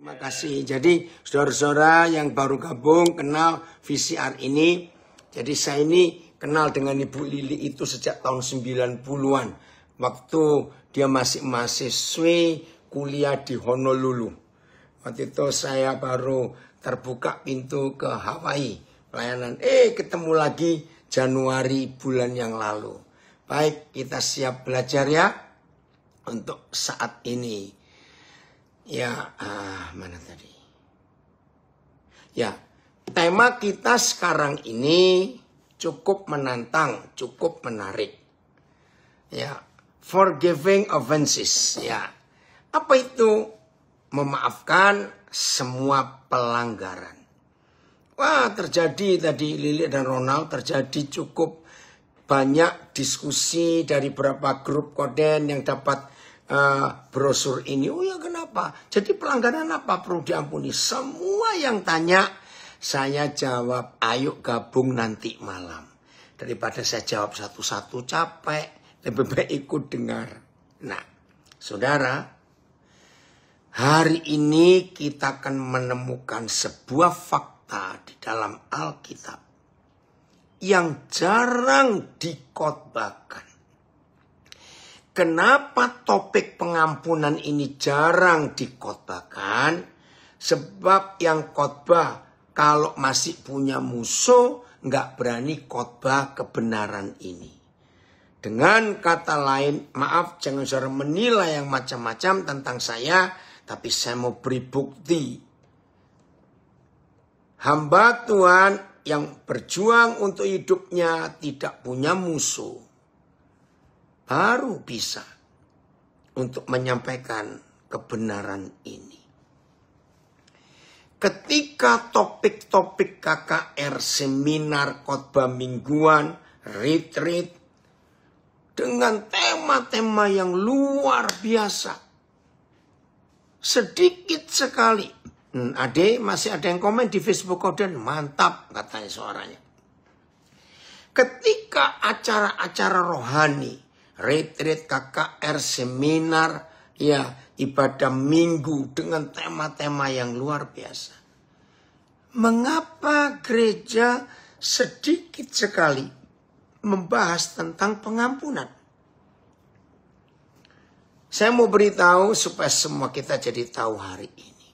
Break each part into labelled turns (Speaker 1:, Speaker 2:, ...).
Speaker 1: Terima kasih. Jadi saudara-saudara yang baru gabung kenal VCR ini. Jadi saya ini kenal dengan Ibu Lili itu sejak tahun 90-an. Waktu dia masih mahasiswi kuliah di Honolulu. Waktu itu saya baru terbuka pintu ke Hawaii. Pelayanan. Ketemu lagi Januari bulan yang lalu. Baik, kita siap belajar ya. Untuk saat ini. Ya, mana tadi? Ya, tema kita sekarang ini cukup menantang, cukup menarik. Ya, forgiving offenses. Ya, apa itu? Memaafkan semua pelanggaran. Wah, terjadi tadi Lili dan Ronald terjadi cukup banyak diskusi dari beberapa grup koden yang dapat brosur ini. Oh ya, kenapa? Jadi pelanggaran apa perlu diampuni? Semua yang tanya, saya jawab, ayo gabung nanti malam. Daripada saya jawab satu-satu capek, lebih baik ikut dengar. Nah, saudara, hari ini kita akan menemukan sebuah fakta di dalam Alkitab yang jarang dikhotbahkan. Kenapa topik pengampunan ini jarang dikhotbahkan? Sebab yang khotbah kalau masih punya musuh nggak berani khotbah kebenaran ini. Dengan kata lain, maaf jangan saudara menilai yang macam-macam tentang saya, tapi saya mau beri bukti. Hamba Tuhan yang berjuang untuk hidupnya tidak punya musuh. Baru bisa untuk menyampaikan kebenaran ini. Ketika topik-topik KKR, seminar, khotbah mingguan, retreat, dengan tema-tema yang luar biasa. Sedikit sekali. Masih ada yang komen di Facebook Koden, mantap katanya suaranya. Ketika acara-acara rohani, retreat, KKR, seminar, ya ibadah minggu dengan tema-tema yang luar biasa. Mengapa gereja sedikit sekali membahas tentang pengampunan? Saya mau beritahu supaya semua kita jadi tahu hari ini.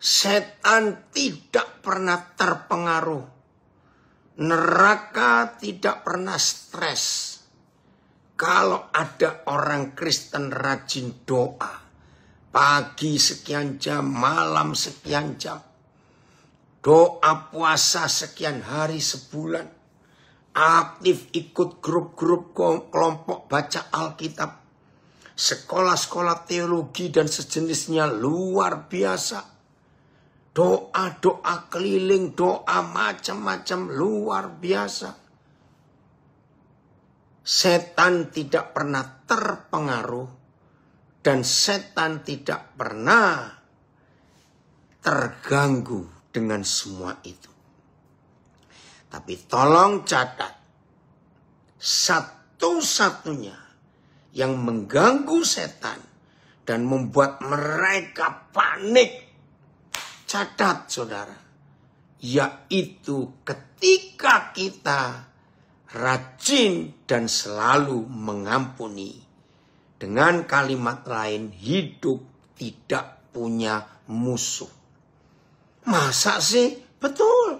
Speaker 1: Setan tidak pernah terpengaruh. Neraka tidak pernah stres. Kalau ada orang Kristen rajin doa, pagi sekian jam, malam sekian jam, doa puasa sekian hari sebulan, aktif ikut grup-grup kelompok baca Alkitab, sekolah-sekolah teologi dan sejenisnya luar biasa, doa-doa keliling, doa macam-macam luar biasa. Setan tidak pernah terpengaruh dan setan tidak pernah terganggu dengan semua itu. Tapi tolong catat, satu-satunya yang mengganggu setan dan membuat mereka panik, catat saudara, yaitu ketika kita rajin dan selalu mengampuni. Dengan kalimat lain, hidup tidak punya musuh. Masa sih? Betul.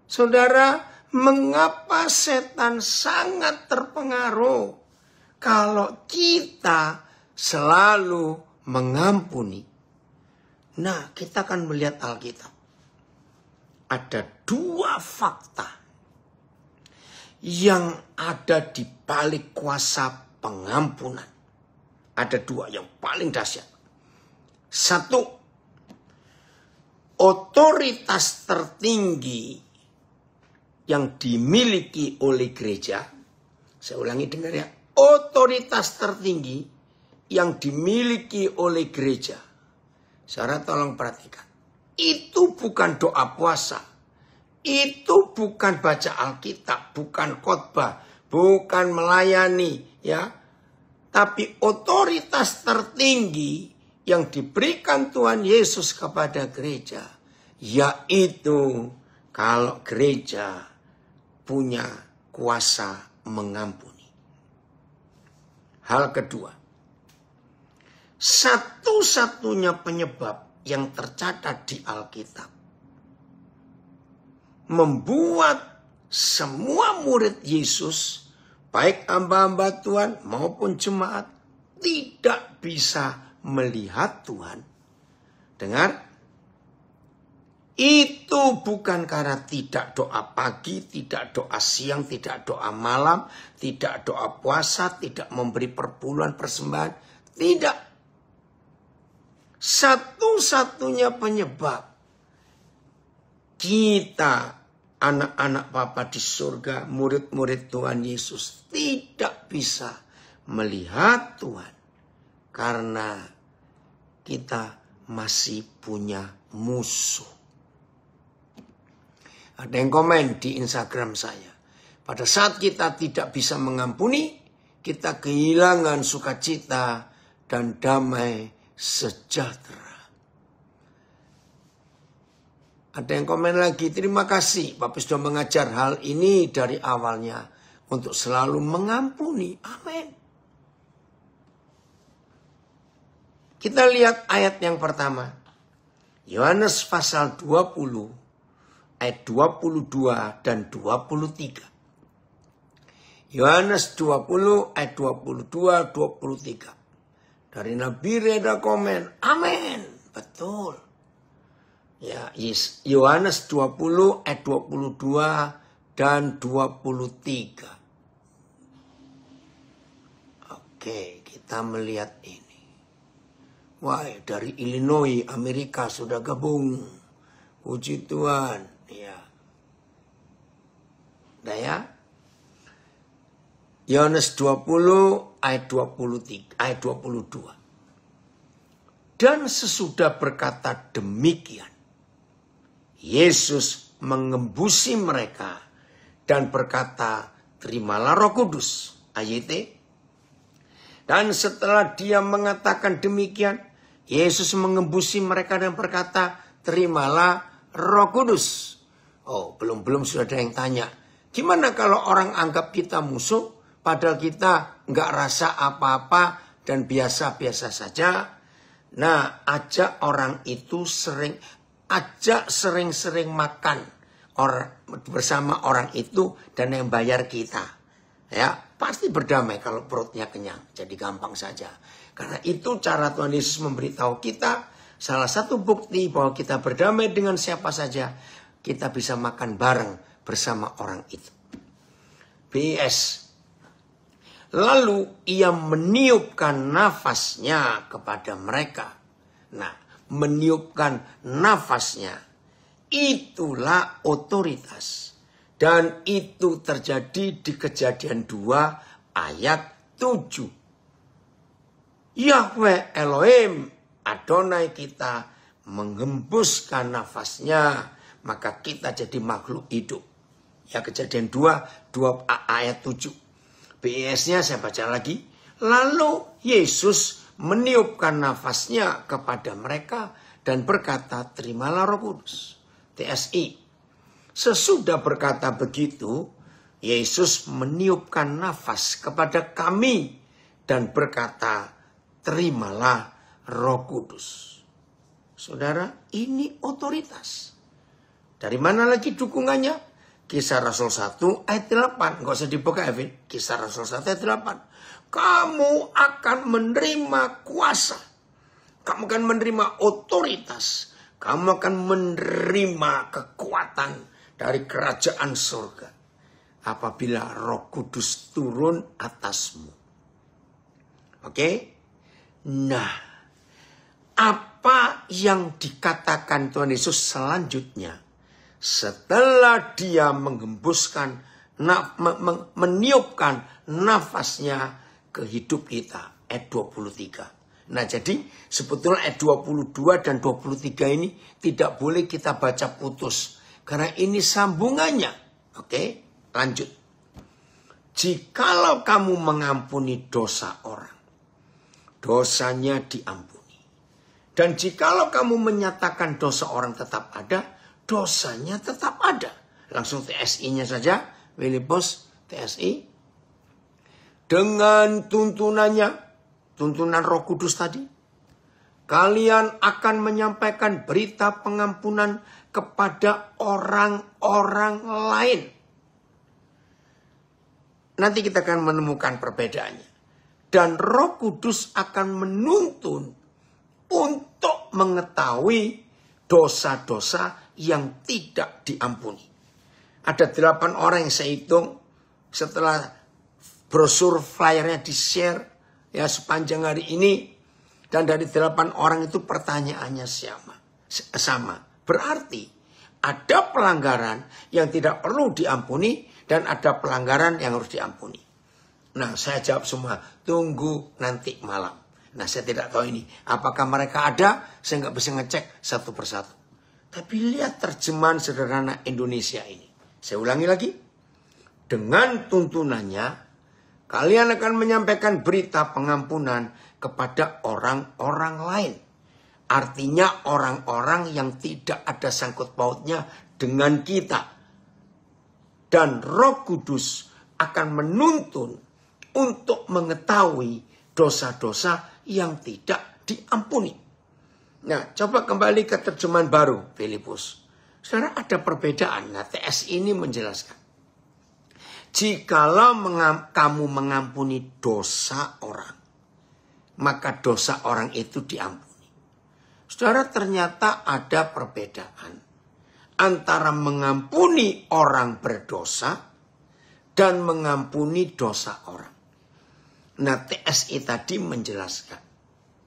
Speaker 1: Saudara, mengapa setan sangat terpengaruh kalau kita selalu mengampuni? Nah, kita akan melihat Alkitab. Ada dua fakta yang ada di balik kuasa pengampunan. Ada dua yang paling dahsyat. Satu, otoritas tertinggi yang dimiliki oleh gereja. Saya ulangi dengar ya. Otoritas tertinggi yang dimiliki oleh gereja. Saudara tolong perhatikan. Itu bukan doa puasa. Itu bukan baca Alkitab, bukan khotbah, bukan melayani, ya. Tapi otoritas tertinggi yang diberikan Tuhan Yesus kepada gereja, yaitu kalau gereja punya kuasa mengampuni. Hal kedua, satu-satunya penyebab yang tercatat di Alkitab membuat semua murid Yesus, baik hamba-hamba Tuhan maupun jemaat, tidak bisa melihat Tuhan. Dengar, itu bukan karena tidak doa pagi, tidak doa siang, tidak doa malam, tidak doa puasa, tidak memberi perpuluhan persembahan. Tidak. Satu-satunya penyebab kita, anak-anak Bapa di surga, murid-murid Tuhan Yesus, tidak bisa melihat Tuhan karena kita masih punya musuh. Ada yang komen di Instagram saya, pada saat kita tidak bisa mengampuni, kita kehilangan sukacita dan damai sejahtera. Ada yang komen lagi, terima kasih Bapak sudah mengajar hal ini dari awalnya untuk selalu mengampuni. Amin. Kita lihat ayat yang pertama. Yohanes pasal 20 ayat 22 dan 23. Yohanes 20 ayat 22 23. Dari Nabi Reda komen, amin. Betul. Ya, Yohanes 20 ayat 22 dan 23. Oke, kita melihat ini. Wah, dari Illinois, Amerika sudah gabung. Puji Tuhan. Ya. Udah ya. Yohanes 20 ayat 23, ayat 22. Dan sesudah berkata demikian, Yesus mengembusi mereka dan berkata, terimalah Roh Kudus. Ayat. Dan setelah dia mengatakan demikian, Yesus mengembusi mereka dan berkata, terimalah Roh Kudus. Oh, belum sudah ada yang tanya. Gimana kalau orang anggap kita musuh, padahal kita nggak rasa apa-apa dan biasa-biasa saja? Nah, ajak orang itu sering-sering makan bersama orang itu dan yang bayar kita. Ya, pasti berdamai kalau perutnya kenyang. Jadi gampang saja. Karena itu cara Tuhan Yesus memberitahu kita. Salah satu bukti bahwa kita berdamai dengan siapa saja, kita bisa makan bareng bersama orang itu. BS. Lalu ia meniupkan nafasnya kepada mereka. Nah, meniupkan nafasnya, itulah otoritas. Dan itu terjadi di Kejadian 2 ayat 7. Yahweh Elohim Adonai kita menghembuskan nafasnya, maka kita jadi makhluk hidup. Ya, Kejadian 2 ayat 7. BES-nya saya baca lagi. Lalu Yesus meniupkan nafasnya kepada mereka dan berkata, terimalah Roh Kudus. TSI. Sesudah berkata begitu, Yesus meniupkan nafas kepada kami dan berkata, terimalah Roh Kudus. Saudara, ini otoritas. Dari mana lagi dukungannya? Kisah Rasul 1 ayat 8. Nggak usah dibuka, Evin. Kisah Rasul 1 ayat 8. Kamu akan menerima kuasa. Kamu akan menerima otoritas. Kamu akan menerima kekuatan dari kerajaan surga. Apabila Roh Kudus turun atasmu. Oke? Nah, apa yang dikatakan Tuhan Yesus selanjutnya? Setelah dia menghembuskan, meniupkan nafasnya ke hidup kita. Ayat 23. Nah, jadi sebetulnya ayat 22 dan 23 ini tidak boleh kita baca putus. Karena ini sambungannya. Oke, lanjut. Jikalau kamu mengampuni dosa orang, dosanya diampuni. Dan jikalau kamu menyatakan dosa orang tetap ada, dosanya tetap ada. Langsung TSI-nya saja, Filipus TSI. Dengan tuntunannya, tuntunan Roh Kudus tadi, kalian akan menyampaikan berita pengampunan kepada orang-orang lain. Nanti kita akan menemukan perbedaannya. Dan Roh Kudus akan menuntun untuk mengetahui dosa-dosa yang tidak diampuni. Ada 8 orang yang saya hitung setelah brosur flyernya di-share ya sepanjang hari ini. Dan dari 8 orang itu pertanyaannya sama. Berarti ada pelanggaran yang tidak perlu diampuni dan ada pelanggaran yang harus diampuni. Nah, saya jawab semua, tunggu nanti malam. Nah, saya tidak tahu ini. Apakah mereka ada? Saya nggak bisa ngecek satu persatu. Tapi lihat terjemahan sederhana Indonesia ini. Saya ulangi lagi. Dengan tuntunannya, kalian akan menyampaikan berita pengampunan kepada orang-orang lain. Artinya orang-orang yang tidak ada sangkut pautnya dengan kita. Dan Roh Kudus akan menuntun untuk mengetahui dosa-dosa yang tidak diampuni. Nah, coba kembali ke terjemahan baru Filipus. Saudara, ada perbedaan. Nah, TS ini menjelaskan. Jikalau kamu mengampuni dosa orang, maka dosa orang itu diampuni. Saudara, ternyata ada perbedaan antara mengampuni orang berdosa dan mengampuni dosa orang. Nah, TSI tadi menjelaskan.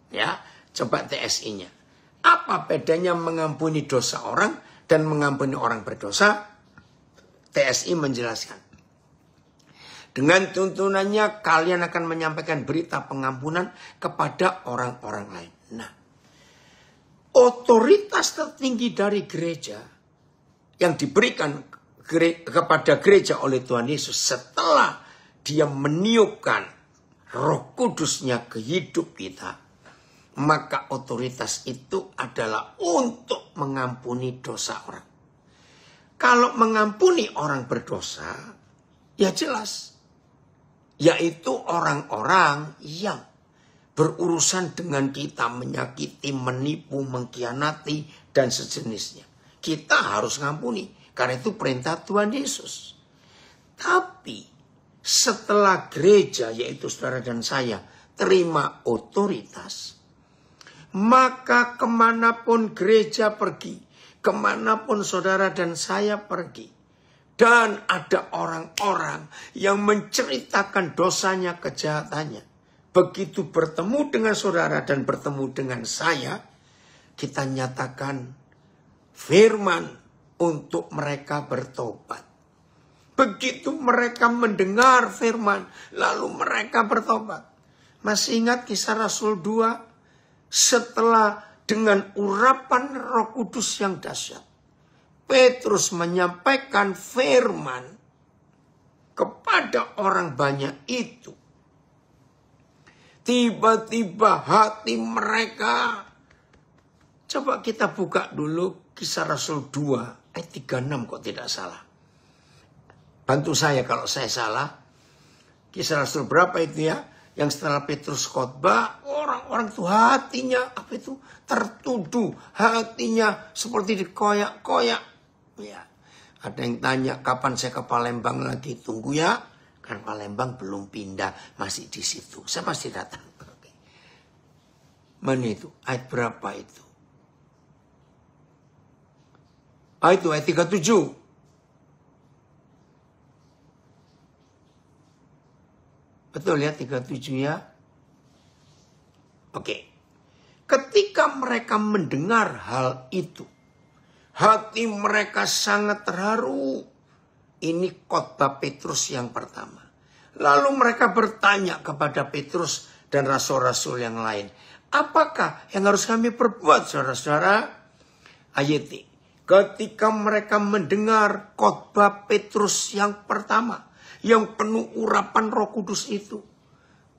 Speaker 1: Ya, coba TSI-nya. Apa bedanya mengampuni dosa orang dan mengampuni orang berdosa? TSI menjelaskan. Dengan tuntunannya kalian akan menyampaikan berita pengampunan kepada orang-orang lain. Nah, otoritas tertinggi dari gereja yang diberikan kepada gereja oleh Tuhan Yesus setelah dia meniupkan Roh Kudusnya ke hidup kita, maka otoritas itu adalah untuk mengampuni dosa orang. Kalau mengampuni orang berdosa, ya jelas, yaitu orang-orang yang berurusan dengan kita, menyakiti, menipu, mengkhianati, dan sejenisnya. Kita harus ngampuni, karena itu perintah Tuhan Yesus. Tapi setelah gereja, yaitu saudara dan saya, terima otoritas, maka kemanapun gereja pergi, kemanapun saudara dan saya pergi, dan ada orang-orang yang menceritakan dosanya, kejahatannya, begitu bertemu dengan saudara dan bertemu dengan saya, kita nyatakan firman untuk mereka bertobat. Begitu mereka mendengar firman, lalu mereka bertobat. Masih ingat kisah Rasul 2? Setelah dengan urapan Roh Kudus yang dahsyat, Petrus menyampaikan firman kepada orang banyak itu. Tiba-tiba hati mereka. Coba kita buka dulu kisah Rasul 2 ayat 36 kok tidak salah. Bantu saya kalau saya salah. Kisah Rasul berapa itu ya? Yang setelah Petrus khotbah, orang-orang itu hatinya apa itu? Tertuduh, hatinya seperti dikoyak-koyak. Ya. Ada yang tanya, kapan saya ke Palembang lagi? Tunggu ya. Kan Palembang belum pindah, masih di situ. Saya pasti datang. Oke. Mana itu? Ayat berapa itu? Itu ayat 37. Betul ya, 37 ya. Oke. Ketika mereka mendengar hal itu, hati mereka sangat terharu. Ini khotbah Petrus yang pertama. Lalu mereka bertanya kepada Petrus dan rasul-rasul yang lain, apakah yang harus kami perbuat, saudara-saudara? Ayat ini. Ketika mereka mendengar khotbah Petrus yang pertama, yang penuh urapan Roh Kudus itu,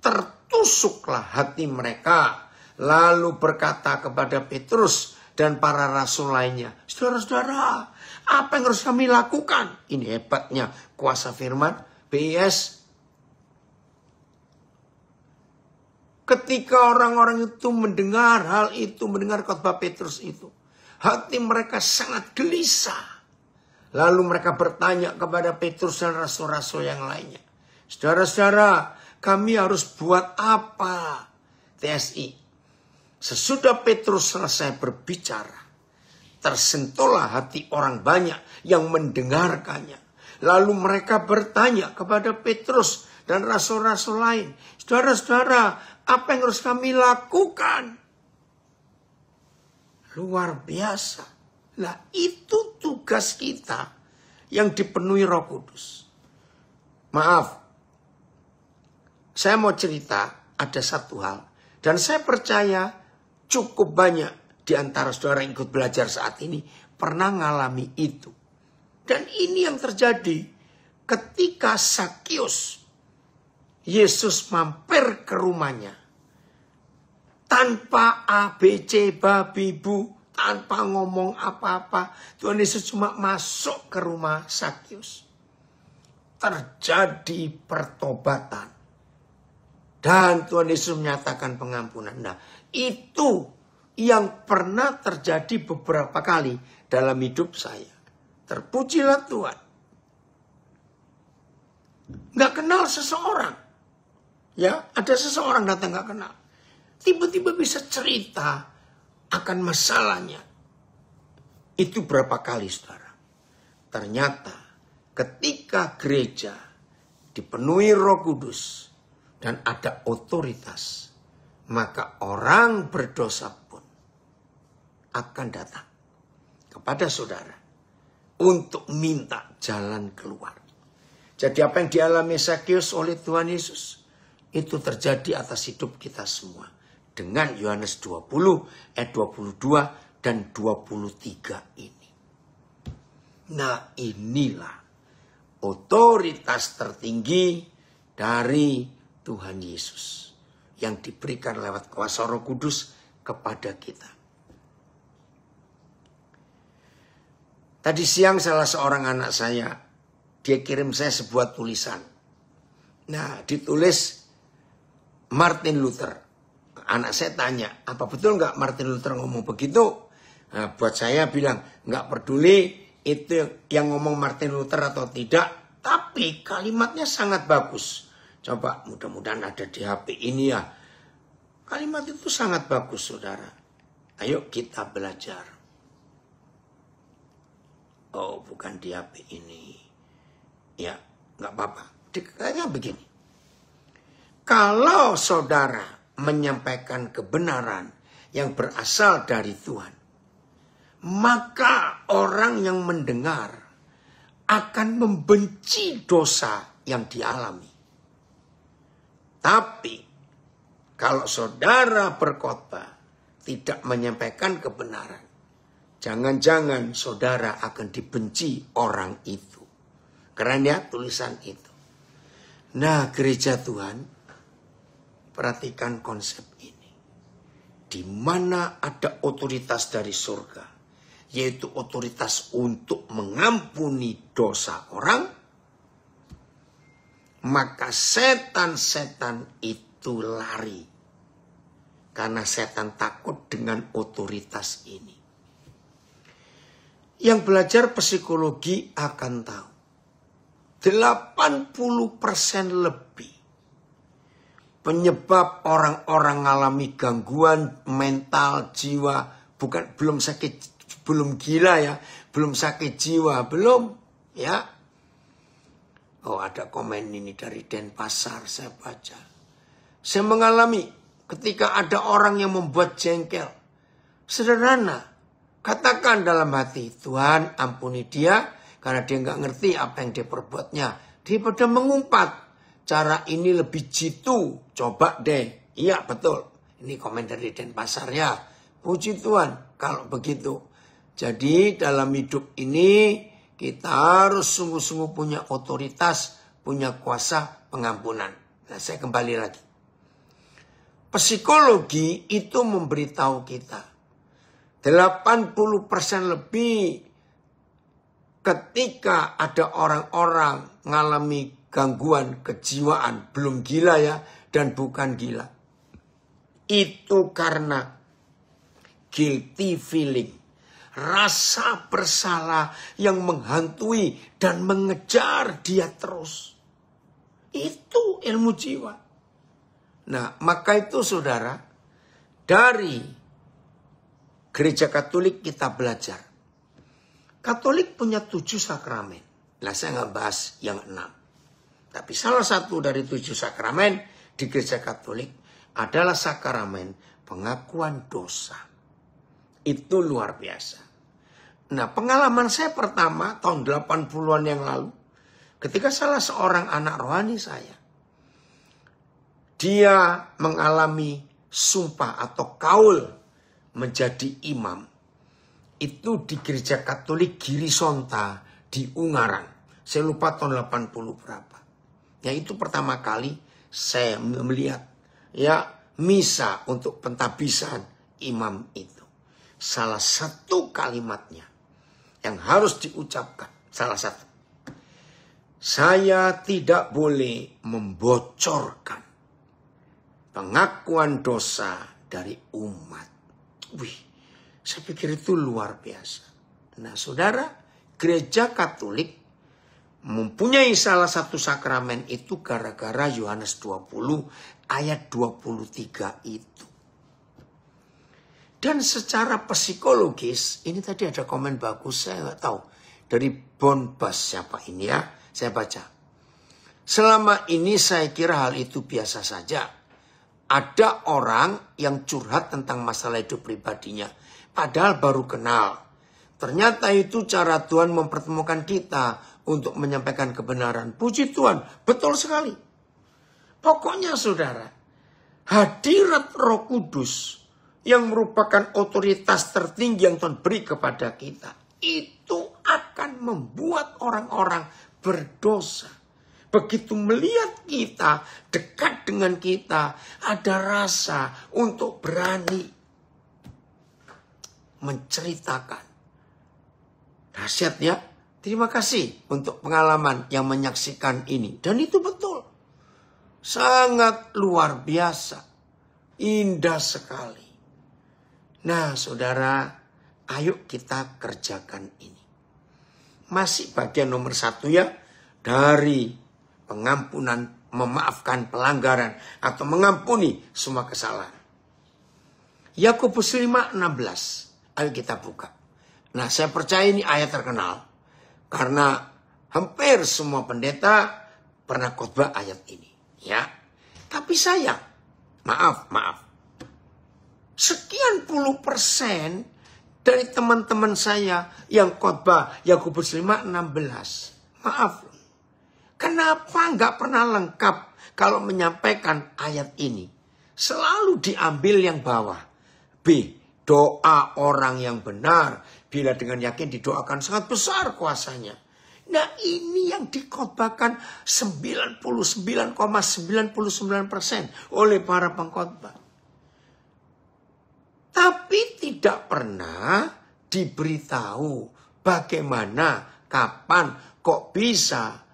Speaker 1: tertusuklah hati mereka. Lalu berkata kepada Petrus dan para rasul lainnya, saudara-saudara, apa yang harus kami lakukan? Ini hebatnya kuasa firman. BIS, ketika orang-orang itu mendengar hal itu, mendengar khotbah Petrus itu, hati mereka sangat gelisah. Lalu mereka bertanya kepada Petrus dan rasul-rasul yang lainnya, saudara-saudara, kami harus buat apa? TSI. Sesudah Petrus selesai berbicara, tersentuhlah hati orang banyak yang mendengarkannya. Lalu mereka bertanya kepada Petrus dan rasul-rasul lain, saudara-saudara, apa yang harus kami lakukan? Luar biasa. Nah, itu tugas kita yang dipenuhi Roh Kudus. Maaf, saya mau cerita ada satu hal. Dan saya percaya cukup banyak di antara saudara yang ikut belajar saat ini pernah ngalami itu. Dan ini yang terjadi ketika Sakius, Yesus mampir ke rumahnya. Tanpa ABC, babi, bu, tanpa ngomong apa-apa. Tuhan Yesus cuma masuk ke rumah Sakius. Terjadi pertobatan. Dan Tuhan Yesus menyatakan pengampunan. Nah, itu yang pernah terjadi beberapa kali dalam hidup saya. Terpujilah Tuhan. Nggak kenal seseorang. Ya, ada seseorang datang nggak kenal. Tiba-tiba bisa cerita akan masalahnya. Itu berapa kali, saudara. Ternyata ketika gereja dipenuhi Roh Kudus dan ada otoritas, maka orang berdosa pun akan datang kepada saudara untuk minta jalan keluar. Jadi apa yang dialami Sakius oleh Tuhan Yesus, itu terjadi atas hidup kita semua. Dengan Yohanes 20 ayat 22 dan 23 ini. Nah, inilah otoritas tertinggi dari Tuhan Yesus yang diberikan lewat kuasa Roh Kudus kepada kita. Tadi siang salah seorang anak saya, dia kirim saya sebuah tulisan. Nah, ditulis Martin Luther. Anak saya tanya, apa betul nggak Martin Luther ngomong begitu? Nah, buat saya bilang, nggak peduli itu yang ngomong Martin Luther atau tidak. Tapi kalimatnya sangat bagus. Coba mudah-mudahan ada di HP ini ya. Kalimat itu sangat bagus, saudara. Ayo kita belajar. Oh, bukan di HP ini. Ya, nggak apa-apa. Kayaknya begini. Kalau saudara menyampaikan kebenaran yang berasal dari Tuhan, maka orang yang mendengar akan membenci dosa yang dialami. Tapi kalau saudara berkhotbah tidak menyampaikan kebenaran, jangan-jangan saudara akan dibenci orang itu. Keren ya tulisan itu. Nah, gereja Tuhan, perhatikan konsep ini. Di mana ada otoritas dari surga, yaitu otoritas untuk mengampuni dosa orang, maka setan-setan itu lari. Karena setan takut dengan otoritas ini. Yang belajar psikologi akan tahu. 80% lebih penyebab orang-orang mengalami gangguan mental jiwa, belum sakit, belum gila ya, belum sakit jiwa, belum ya. Oh, ada komen ini dari Denpasar, saya baca. Saya mengalami ketika ada orang yang membuat jengkel. Sederhana, katakan dalam hati, Tuhan ampuni dia karena dia nggak ngerti apa yang dia perbuatnya. Daripada mengumpat, cara ini lebih jitu. Coba deh. Iya betul. Ini komen dari Denpasar ya. Puji Tuhan kalau begitu. Jadi dalam hidup ini kita harus sungguh-sungguh punya otoritas, punya kuasa pengampunan. Nah, saya kembali lagi. psikologi itu memberitahu kita 80% lebih ketika ada orang-orang mengalami gangguan kejiwaan, belum gila ya, dan bukan gila. Itu karena guilty feeling, rasa bersalah yang menghantui dan mengejar dia terus. Itu ilmu jiwa. Nah, maka itu saudara, dari Gereja Katolik kita belajar. Katolik punya 7 sakramen. Nah, saya nggak bahas yang 6. Tapi salah satu dari 7 sakramen di Gereja Katolik adalah sakramen pengakuan dosa. Itu luar biasa. Nah, pengalaman saya pertama tahun 80-an yang lalu, ketika salah seorang anak rohani saya, dia mengalami sumpah atau kaul menjadi imam. Itu di Gereja Katolik Girisonta di Ungaran. Saya lupa tahun 80 berapa. Ya, itu pertama kali saya melihat ya misa untuk pentabisan imam itu. Salah satu kalimatnya yang harus diucapkan, salah satu, saya tidak boleh membocorkan pengakuan dosa dari umat. Wih, saya pikir itu luar biasa. Nah, saudara, Gereja Katolik mempunyai salah satu sakramen itu gara-gara Yohanes 20 ayat 23 itu. Dan secara psikologis, ini tadi ada komen bagus, saya nggak tahu. Dari Bonbas siapa ini ya, saya baca. Selama ini saya kira hal itu biasa saja. Ada orang yang curhat tentang masalah hidup pribadinya, padahal baru kenal. Ternyata itu cara Tuhan mempertemukan kita untuk menyampaikan kebenaran. Puji Tuhan, betul sekali. Pokoknya saudara, hadirat Roh Kudus yang merupakan otoritas tertinggi yang Tuhan beri kepada kita, itu akan membuat orang-orang berdosa. Begitu melihat kita, dekat dengan kita, ada rasa untuk berani menceritakan. Dahsyatnya, terima kasih untuk pengalaman yang menyaksikan ini. Dan itu betul. Sangat luar biasa. Indah sekali. Nah, saudara, ayo kita kerjakan ini. Masih bagian nomor 1 ya, dari pengampunan, memaafkan pelanggaran atau mengampuni semua kesalahan. Yakobus 5:16. Ayo kita buka. Nah, saya percaya ini ayat terkenal karena hampir semua pendeta pernah khotbah ayat ini, ya. Tapi sayang, maaf. Sekian puluh persen dari teman-teman saya yang khotbah Yakobus 5:16. Maaf. Kenapa nggak pernah lengkap kalau menyampaikan ayat ini? Selalu diambil yang bawah. B. Doa orang yang benar. Bila dengan yakin didoakan sangat besar kuasanya. Nah, ini yang dikhotbahkan 99,99% oleh para pengkhotbah. Tapi tidak pernah diberitahu bagaimana, kapan, kok bisa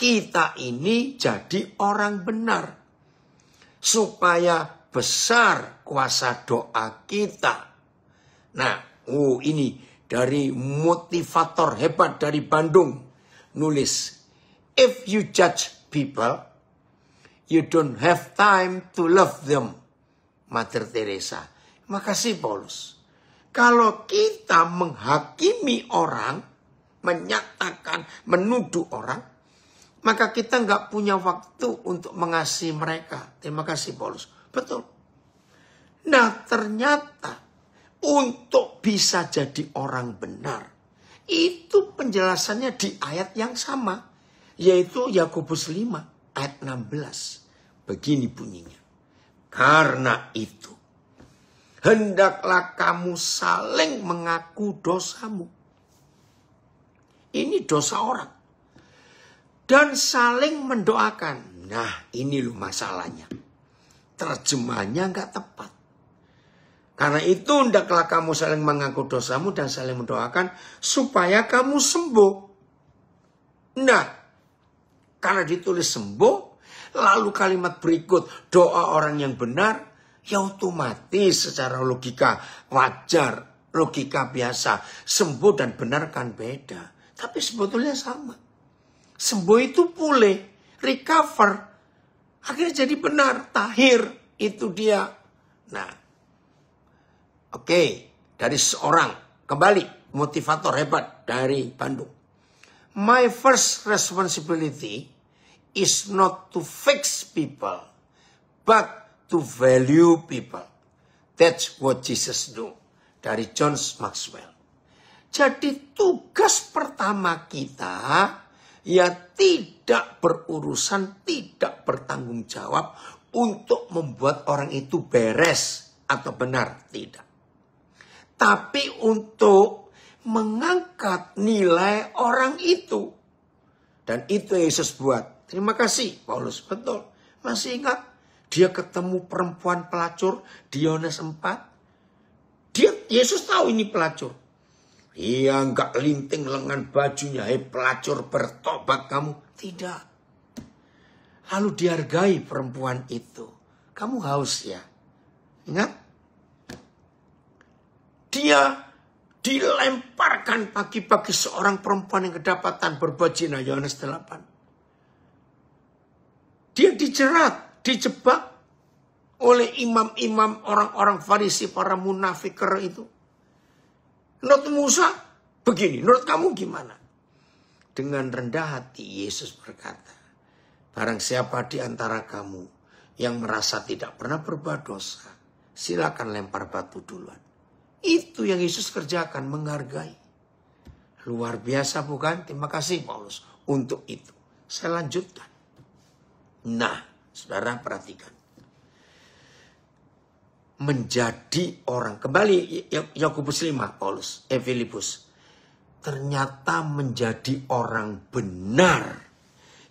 Speaker 1: kita ini jadi orang benar. Supaya besar kuasa doa kita. Nah, ini dari motivator hebat dari Bandung. Nulis, if you judge people, you don't have time to love them. Mother Teresa. Makasih Paulus. Kalau kita menghakimi orang, menyatakan, menuduh orang, maka kita nggak punya waktu untuk mengasihi mereka. Terima kasih Paulus. Betul. Nah, ternyata untuk bisa jadi orang benar, itu penjelasannya di ayat yang sama, yaitu Yakobus 5 ayat 16. Begini bunyinya. Karena itu, hendaklah kamu saling mengaku dosamu. Ini dosa orang. Dan saling mendoakan. Nah, ini loh masalahnya. terjemahnya nggak tepat. Karena itu hendaklah kamu saling mengaku dosamu dan saling mendoakan supaya kamu sembuh. Nah, karena ditulis sembuh, lalu kalimat berikut doa orang yang benar, ya otomatis secara logika wajar, logika biasa. Sembuh dan benar kan beda. Tapi sebetulnya sama. Sembuh itu pulih, recover. Akhirnya jadi benar, tahir. Itu dia. Nah, oke, dari seorang, kembali, motivator hebat dari Bandung. My first responsibility is not to fix people, but to value people. That's what Jesus do. Dari John Maxwell. Jadi tugas pertama kita, ya tidak berurusan, tidak bertanggung jawab untuk membuat orang itu beres atau benar, tidak. Tapi untuk mengangkat nilai orang itu. Dan itu Yesus buat. Terima kasih Paulus, betul. Masih ingat? Dia ketemu perempuan pelacur di Yohanes 4. Yesus tahu ini pelacur. Dia enggak linting lengan bajunya. Hei pelacur, bertobat kamu. Tidak. Lalu dihargai perempuan itu. Kamu haus ya? Ingat? Dia dilemparkan pagi-pagi seorang perempuan yang kedapatan berbuat zina. Yohanes 8. Dia dijerat, dijebak oleh imam-imam, orang-orang Farisi, para munafiker itu. Menurut Musa, begini. Menurut kamu gimana? Dengan rendah hati Yesus berkata, barang siapa di antara kamu yang merasa tidak pernah berbuat dosa, silakan lempar batu duluan. Itu yang Yesus kerjakan, menghargai. Luar biasa bukan? Terima kasih Paulus untuk itu. Saya lanjutkan. Nah, saudara perhatikan. Menjadi orang. Kembali Yakobus 5, Paulus, Filipus. Ternyata menjadi orang benar.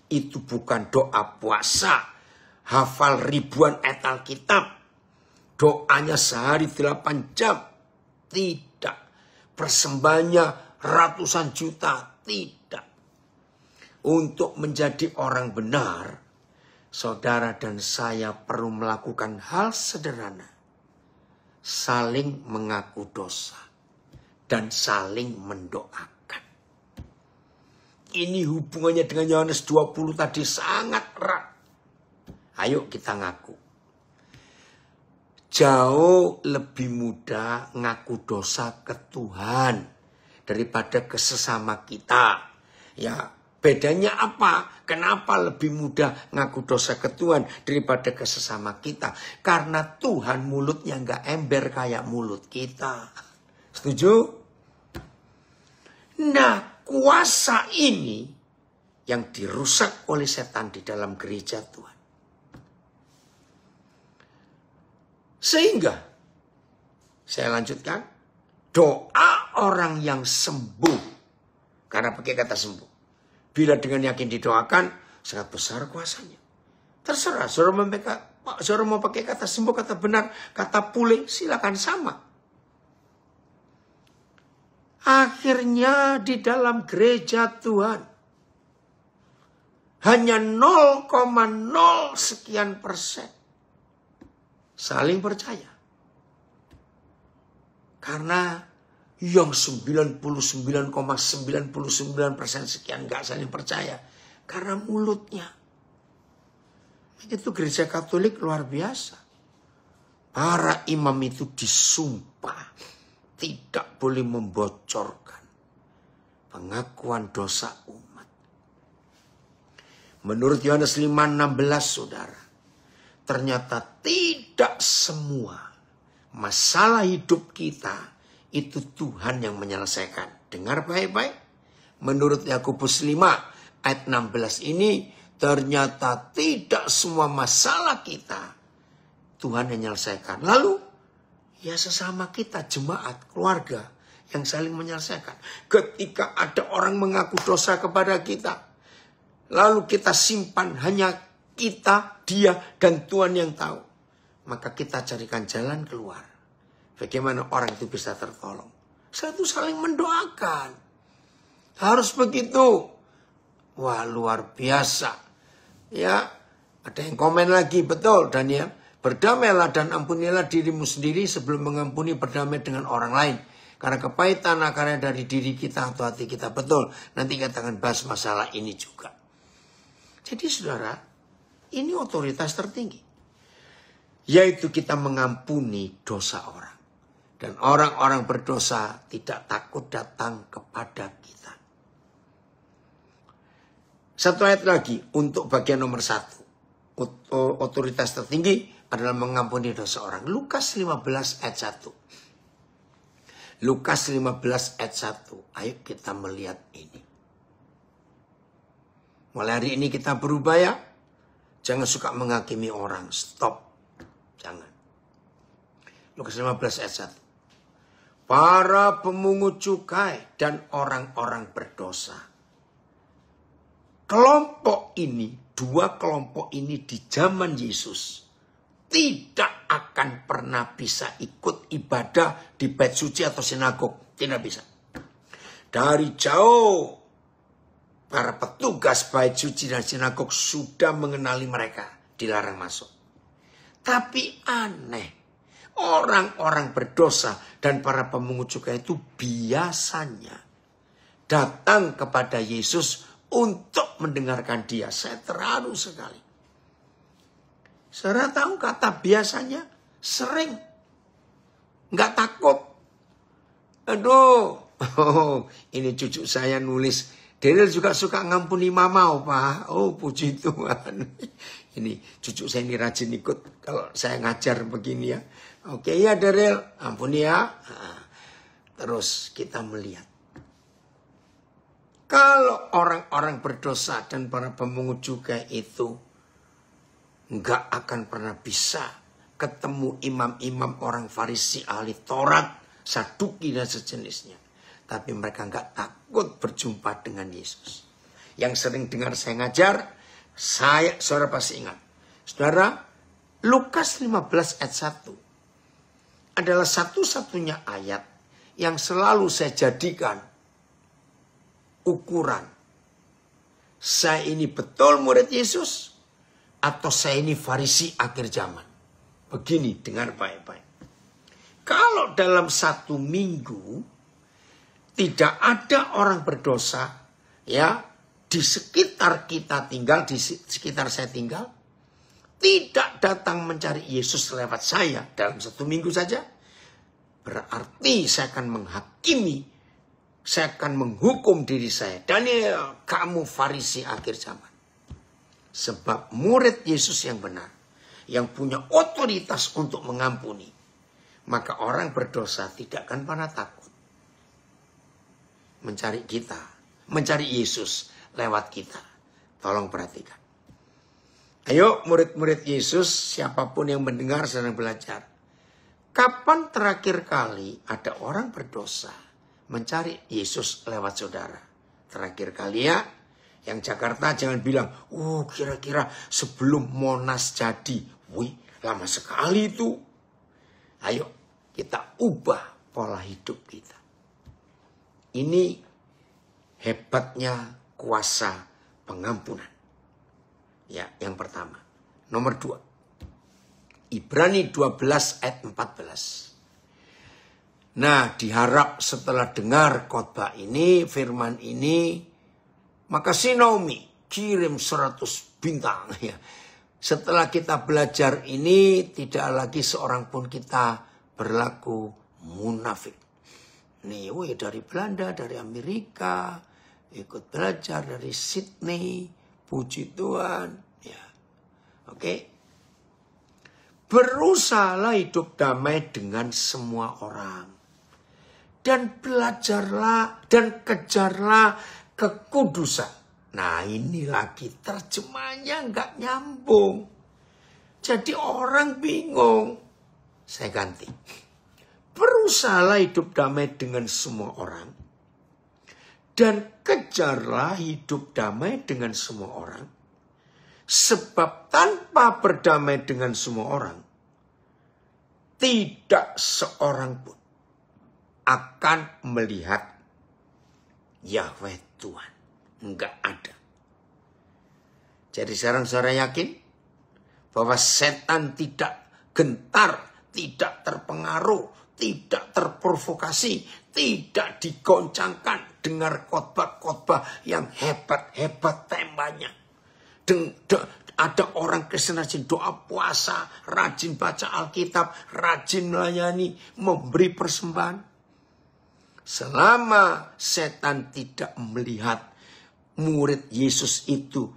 Speaker 1: Itu bukan doa puasa. Hafal ribuan ayat Alkitab. Doanya sehari 8 jam. Tidak. Persembahannya ratusan juta. Tidak. Untuk menjadi orang benar, saudara dan saya perlu melakukan hal sederhana. Saling mengaku dosa. Dan saling mendoakan. Ini hubungannya dengan Yohanes 20 tadi sangat erat. Ayo kita ngaku. Jauh lebih mudah ngaku dosa ke Tuhan daripada ke sesama kita. Ya, bedanya apa? Kenapa lebih mudah ngaku dosa ke Tuhan daripada ke sesama kita? Karena Tuhan mulutnya nggak ember kayak mulut kita. Setuju? Nah, kuasa ini yang dirusak oleh setan di dalam gereja Tuhan. Sehingga, saya lanjutkan, doa orang yang sembuh, karena pakai kata sembuh. Bila dengan yakin didoakan, sangat besar kuasanya. Terserah, saudara mau pakai kata sembuh, kata benar, kata pulih, silakan sama. Akhirnya di dalam gereja Tuhan, hanya 0,0 sekian persen saling percaya. Karena yang 99,99% sekian gak saling percaya. Karena mulutnya. Itu gereja Katolik luar biasa. Para imam itu disumpah tidak boleh membocorkan pengakuan dosa umat. Menurut Yohanes 5:16 saudara, ternyata tidak semua masalah hidup kita itu Tuhan yang menyelesaikan. Dengar baik-baik. Menurut Yakobus 5 ayat 16 ini, ternyata tidak semua masalah kita Tuhan yang menyelesaikan. Lalu, ya sesama kita, jemaat, keluarga yang saling menyelesaikan. Ketika ada orang mengaku dosa kepada kita, lalu kita simpan hanya kita, dia, dan Tuhan yang tahu. maka kita carikan jalan keluar. Bagaimana orang itu bisa tertolong? Satu saling mendoakan. Harus begitu. Wah, luar biasa. Ya, ada yang komen lagi, betul Daniel. Berdamailah dan ampunilah dirimu sendiri sebelum mengampuni berdamai dengan orang lain. Karena kepahitan akarnya dari diri kita atau hati kita. Betul, nanti kita akan bahas masalah ini juga. Jadi saudara, ini otoritas tertinggi. Yaitu kita mengampuni dosa orang. Dan orang-orang berdosa tidak takut datang kepada kita. Satu ayat lagi untuk bagian nomor 1. Otoritas tertinggi adalah mengampuni dosa orang. Lukas 15 ayat 1. Lukas 15 ayat 1. Ayo kita melihat ini. Mulai hari ini kita berubah ya. Jangan suka menghakimi orang. Stop. Jangan. Lukas 15 ayat 1. Para pemungut cukai dan orang-orang berdosa. Kelompok ini, dua kelompok ini di zaman Yesus tidak akan pernah bisa ikut ibadah di bait suci atau sinagog. Tidak bisa. Dari jauh, para petugas bait suci dan sinagog sudah mengenali mereka, dilarang masuk. Tapi aneh. Orang-orang berdosa dan para pemungut cukai itu biasanya datang kepada Yesus untuk mendengarkan dia. Saya terharu sekali. Saudara tahu kata biasanya? Sering. Nggak takut. Aduh. Ini cucu saya nulis. Daryl juga suka ngampuni mama, Pak. Oh, puji Tuhan. Ini cucu saya ini rajin ikut kalau saya ngajar begini ya. Oke ya Daryl, ampuni ya. Nah, terus kita melihat. Kalau orang-orang berdosa dan para pemungut cukai itu nggak akan pernah bisa ketemu imam-imam orang Farisi, ahli Taurat, Saduki dan sejenisnya. Tapi mereka nggak takut berjumpa dengan Yesus. Yang sering dengar saya ngajar, saudara pasti ingat. Saudara, Lukas 15 ayat 1 adalah satu-satunya ayat yang selalu saya jadikan ukuran. Saya ini betul murid Yesus atau saya ini Farisi akhir zaman. Begini, dengar baik-baik. Kalau dalam 1 minggu tidak ada orang berdosa ya di sekitar kita tinggal, di sekitar saya tinggal, tidak datang mencari Yesus lewat saya dalam 1 minggu saja, berarti saya akan menghakimi, saya akan menghukum diri saya. Daniel, kamu Farisi akhir zaman. Sebab murid Yesus yang benar, yang punya otoritas untuk mengampuni, maka orang berdosa tidak akan pernah takut mencari kita, mencari Yesus lewat kita. Tolong perhatikan. Ayo murid-murid Yesus, siapapun yang mendengar sedang belajar. Kapan terakhir kali ada orang berdosa mencari Yesus lewat saudara? Terakhir kali ya. Yang Jakarta jangan bilang, kira-kira sebelum Monas jadi. Wih, lama sekali itu. Ayo kita ubah pola hidup kita. Ini hebatnya kuasa pengampunan. Ya, yang pertama. Nomor 2. Ibrani 12 ayat 14. Nah, diharap setelah dengar khotbah ini, firman ini, maka Naomi kirim 100 bintang. Ya. Setelah kita belajar ini, tidak lagi seorang pun kita berlaku munafik. Nih, dari Belanda, dari Amerika, ikut belajar dari Sydney. Puji Tuhan. Ya. Oke. Berusahalah hidup damai dengan semua orang. Dan belajarlah dan kejarlah kekudusan. Nah, ini lagi terjemahnya nggak nyambung. Jadi orang bingung. Saya ganti. Berusahalah hidup damai dengan semua orang. Dan kejarlah hidup damai dengan semua orang. Sebab tanpa berdamai dengan semua orang, tidak seorang pun akan melihat Yahweh Tuhan. Enggak ada. Jadi sekarang saudara yakin bahwa setan tidak gentar, tidak terpengaruh, tidak terprovokasi, tidak digoncangkan dengar khotbah-khotbah yang hebat-hebat temanya. Ada orang Kristen rajin doa puasa, rajin baca Alkitab, rajin melayani, memberi persembahan. Selama setan tidak melihat murid Yesus itu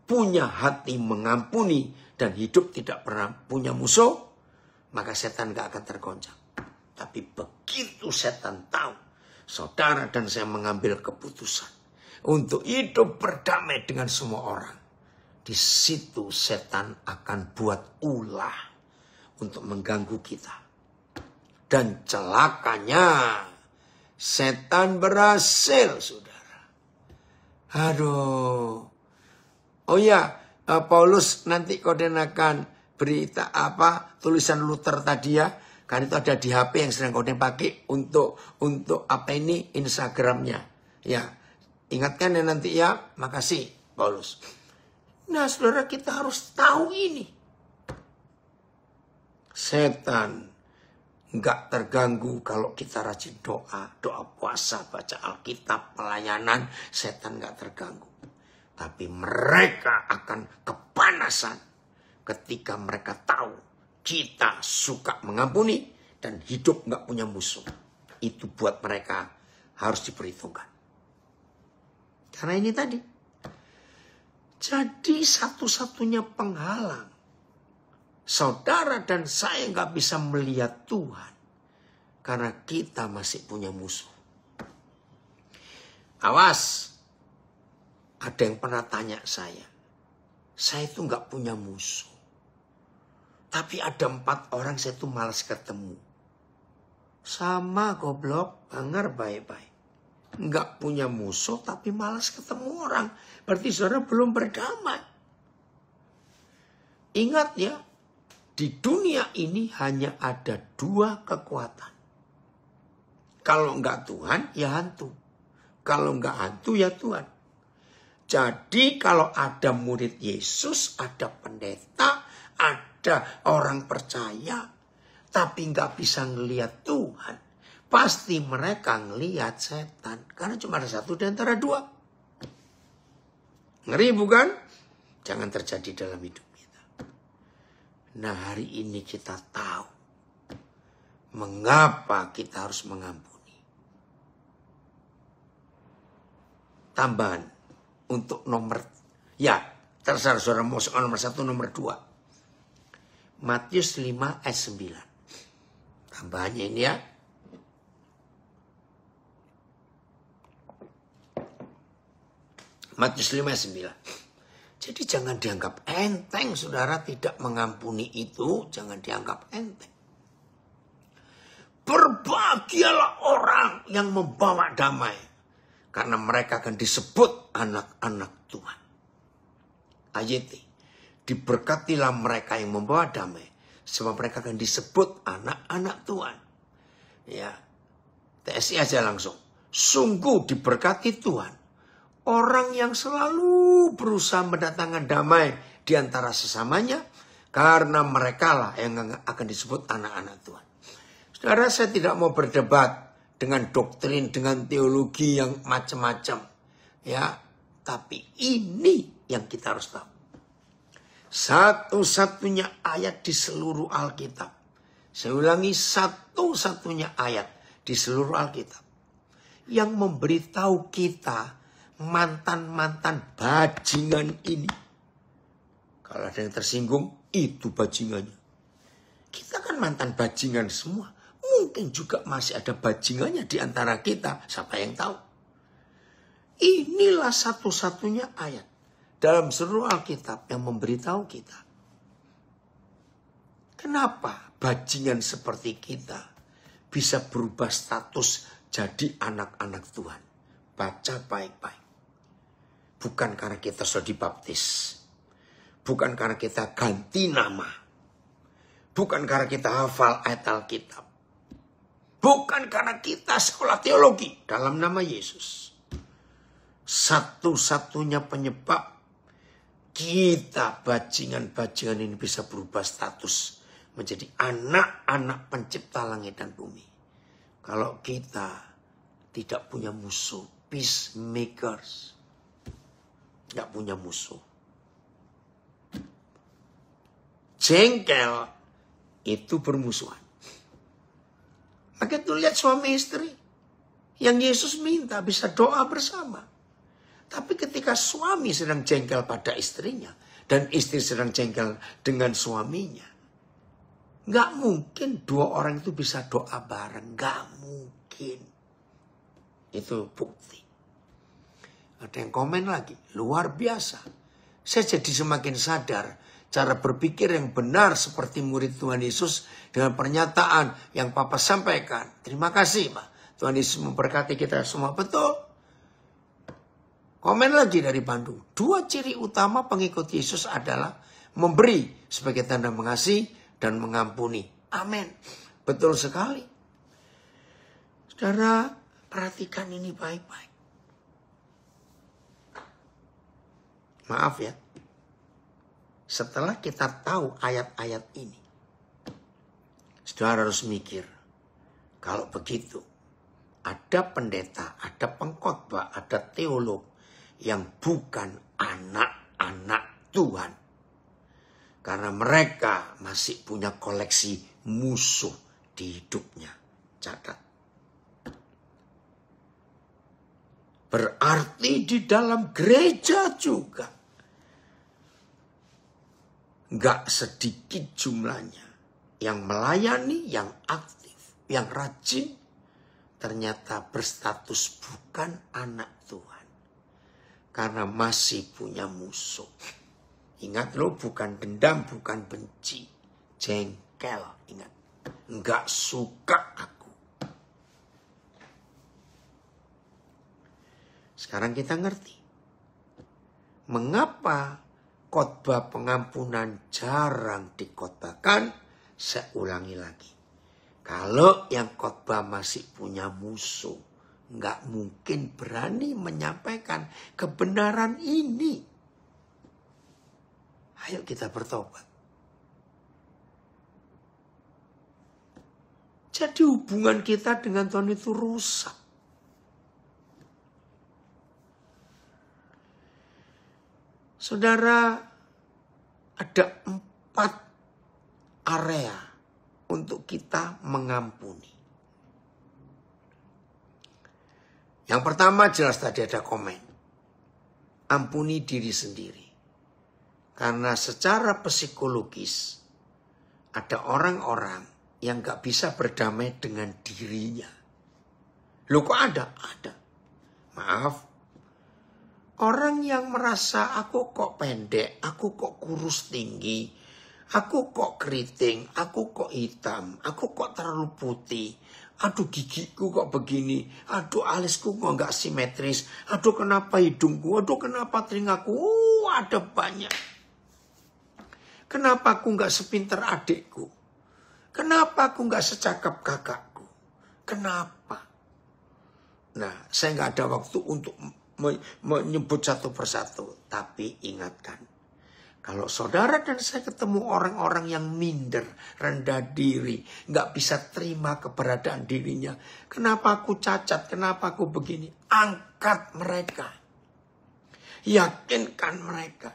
Speaker 1: punya hati mengampuni dan hidup tidak pernah punya musuh, maka setan gak akan tergoncang. Tapi begitu setan tahu saudara dan saya mengambil keputusan untuk hidup berdamai dengan semua orang, di situ setan akan buat ulah untuk mengganggu kita. Dan celakanya setan berhasil, saudara. Aduh. Oh ya, Paulus nanti kodenakan berita tulisan Luther tadi ya. Kan itu ada di HP yang sedang Koden pakai untuk apa ini Instagramnya. Ya, ingatkan ya nanti ya. Makasih Paulus. Nah saudara, kita harus tahu ini. Setan nggak terganggu kalau kita rajin doa puasa, baca Alkitab, pelayanan. Setan nggak terganggu. Tapi mereka akan kepanasan ketika mereka tahu kita suka mengampuni dan hidup nggak punya musuh. Itu buat mereka harus diperhitungkan. Karena ini tadi. Jadi satu-satunya penghalang saudara dan saya nggak bisa melihat Tuhan karena kita masih punya musuh. Awas. Ada yang pernah tanya saya itu nggak punya musuh. Tapi ada 4 orang saya tuh malas ketemu. Sama goblok, denger baik-baik. Nggak punya musuh tapi malas ketemu orang. Berarti saudara belum berdamai. Ingat ya, di dunia ini hanya ada 2 kekuatan. Kalau nggak Tuhan, ya hantu. Kalau nggak hantu, ya Tuhan. Jadi kalau ada murid Yesus, ada pendeta, ada orang percaya, tapi nggak bisa ngelihat Tuhan, pasti mereka ngelihat setan. Karena cuma ada satu di antara 2. Ngeri bukan? Jangan terjadi dalam hidup kita. Nah hari ini kita tahu mengapa kita harus mengampuni. Tambahan. Untuk nomor, ya terserah saudara mau soal nomor 1, nomor 2. Matius 5 ayat 9. Tambahannya ini ya. Matius 5 ayat 9. Jadi jangan dianggap enteng saudara tidak mengampuni itu. Jangan dianggap enteng. Berbahagialah orang yang membawa damai. Karena mereka akan disebut anak-anak Tuhan. Ayat diberkatilah mereka yang membawa damai. Sebab mereka akan disebut anak-anak Tuhan. Ya, TSI aja langsung. Sungguh diberkati Tuhan. Orang yang selalu berusaha mendatangkan damai di antara sesamanya. Karena mereka lah yang akan disebut anak-anak Tuhan. Saudara, saya tidak mau berdebat dengan doktrin, dengan teologi yang macam-macam. Ya, tapi ini yang kita harus tahu. Satu-satunya ayat di seluruh Alkitab. Saya ulangi, satu-satunya ayat di seluruh Alkitab. Yang memberitahu kita mantan-mantan bajingan ini. Kalau ada yang tersinggung, itu bajingannya. Kita kan mantan bajingan semua. Mungkin juga masih ada bajingannya di antara kita. Siapa yang tahu? Inilah satu-satunya ayat dalam seluruh Alkitab yang memberitahu kita. Kenapa bajingan seperti kita bisa berubah status jadi anak-anak Tuhan? Baca baik-baik. Bukan karena kita sudah dibaptis. Bukan karena kita ganti nama. Bukan karena kita hafal ayat Alkitab. Bukan karena kita sekolah teologi dalam nama Yesus. Satu-satunya penyebab kita bajingan-bajingan ini bisa berubah status menjadi anak-anak pencipta langit dan bumi. Kalau kita tidak punya musuh, peacemakers, nggak punya musuh. Jengkel itu bermusuhan. Maka itu lihat suami istri yang Yesus minta bisa doa bersama. Tapi ketika suami sedang jengkel pada istrinya dan istri sedang jengkel dengan suaminya, nggak mungkin dua orang itu bisa doa bareng. Nggak mungkin. Itu bukti. Ada yang komen lagi, luar biasa. Saya jadi semakin sadar cara berpikir yang benar seperti murid Tuhan Yesus dengan pernyataan yang Papa sampaikan. Terima kasih, Pak. Tuhan Yesus memberkati kita semua. Betul. Komen lagi dari Bandung. 2 ciri utama pengikut Yesus adalah memberi sebagai tanda mengasihi dan mengampuni. Amin. Betul sekali. Saudara, perhatikan ini baik-baik. Maaf ya. Setelah kita tahu ayat-ayat ini, saudara harus mikir. Kalau begitu, ada pendeta, ada pengkhotbah, ada teolog yang bukan anak-anak Tuhan. Karena mereka masih punya koleksi musuh di hidupnya. Catat. Berarti di dalam gereja juga nggak sedikit jumlahnya yang melayani, yang aktif, yang rajin, ternyata berstatus bukan anak Tuhan. Karena masih punya musuh. Ingat loh, bukan dendam, bukan benci. Jengkel, ingat. Nggak suka aku. Sekarang kita ngerti. Mengapa khotbah pengampunan jarang dikhotbahkan? Saya ulangi lagi. Kalau yang khotbah masih punya musuh, nggak mungkin berani menyampaikan kebenaran ini. Ayo kita bertobat. Jadi hubungan kita dengan Tuhan itu rusak. Saudara, ada 4 area untuk kita mengampuni. Yang pertama jelas tadi ada komen. Ampuni diri sendiri. Karena secara psikologis ada orang-orang yang gak bisa berdamai dengan dirinya. Loh kok ada? Ada. Maaf. Orang yang merasa aku kok pendek, aku kok kurus tinggi, aku kok keriting, aku kok hitam, aku kok terlalu putih. Aduh gigiku kok begini, aduh alisku kok gak simetris, aduh kenapa hidungku, aduh kenapa telingaku, ada banyak. Kenapa aku gak sepinter adikku, kenapa aku gak secakap kakakku, kenapa? Nah, saya gak ada waktu untuk menyebut satu persatu, tapi ingatkan. Kalau saudara dan saya ketemu orang-orang yang minder, rendah diri, nggak bisa terima keberadaan dirinya. Kenapa aku cacat? Kenapa aku begini? Angkat mereka. Yakinkan mereka.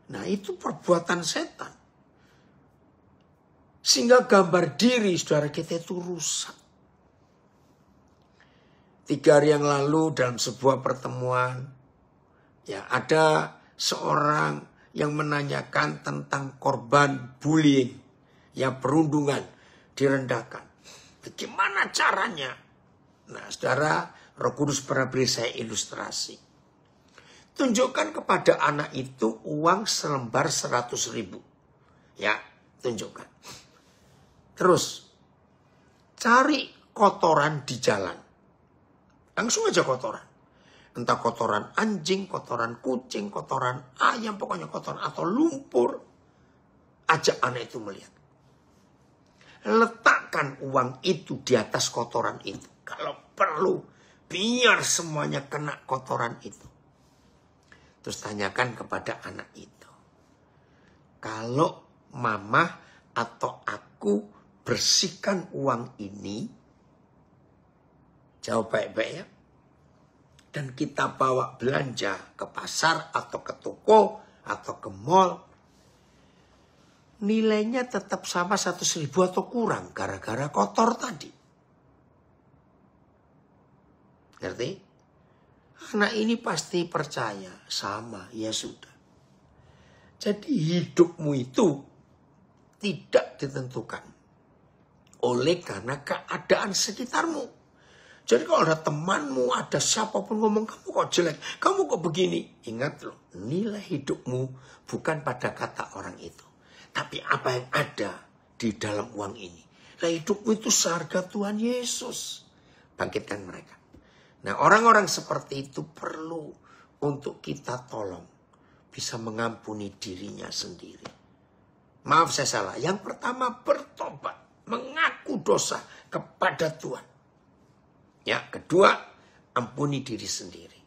Speaker 1: Nah itu perbuatan setan. Sehingga gambar diri saudara kita itu rusak. 3 hari yang lalu dalam sebuah pertemuan, ya ada seorang yang menanyakan tentang korban bullying, ya perundungan, direndahkan. Bagaimana caranya? Nah, saudara, Roh Kudus pernah beri saya ilustrasi. Tunjukkan kepada anak itu uang selembar 100.000. Ya, tunjukkan. Terus, cari kotoran di jalan. Langsung aja kotoran. Entah kotoran anjing, kotoran kucing, kotoran ayam, pokoknya kotoran atau lumpur. ajak anak itu melihat. Letakkan uang itu di atas kotoran itu. Kalau perlu, biar semuanya kena kotoran itu. Terus tanyakan kepada anak itu. Kalau mama atau aku bersihkan uang ini, jawab baik-baik ya. Dan kita bawa belanja ke pasar atau ke toko atau ke mall. Nilainya tetap sama 100.000 atau kurang gara-gara kotor tadi. Ngerti? Anak ini pasti percaya sama, ya sudah. Jadi hidupmu itu tidak ditentukan oleh karena keadaan sekitarmu. Jadi kalau ada temanmu, ada siapapun ngomong kamu kok jelek, kamu kok begini. Ingat loh, nilai hidupmu bukan pada kata orang itu. Tapi apa yang ada di dalam uang ini. Nah hidupmu itu seharga Tuhan Yesus. Bangkitkan mereka. Nah orang-orang seperti itu perlu untuk kita tolong. Bisa mengampuni dirinya sendiri. Maaf saya salah. Yang pertama bertobat. Mengaku dosa kepada Tuhan. Ya, kedua ampuni diri sendiri.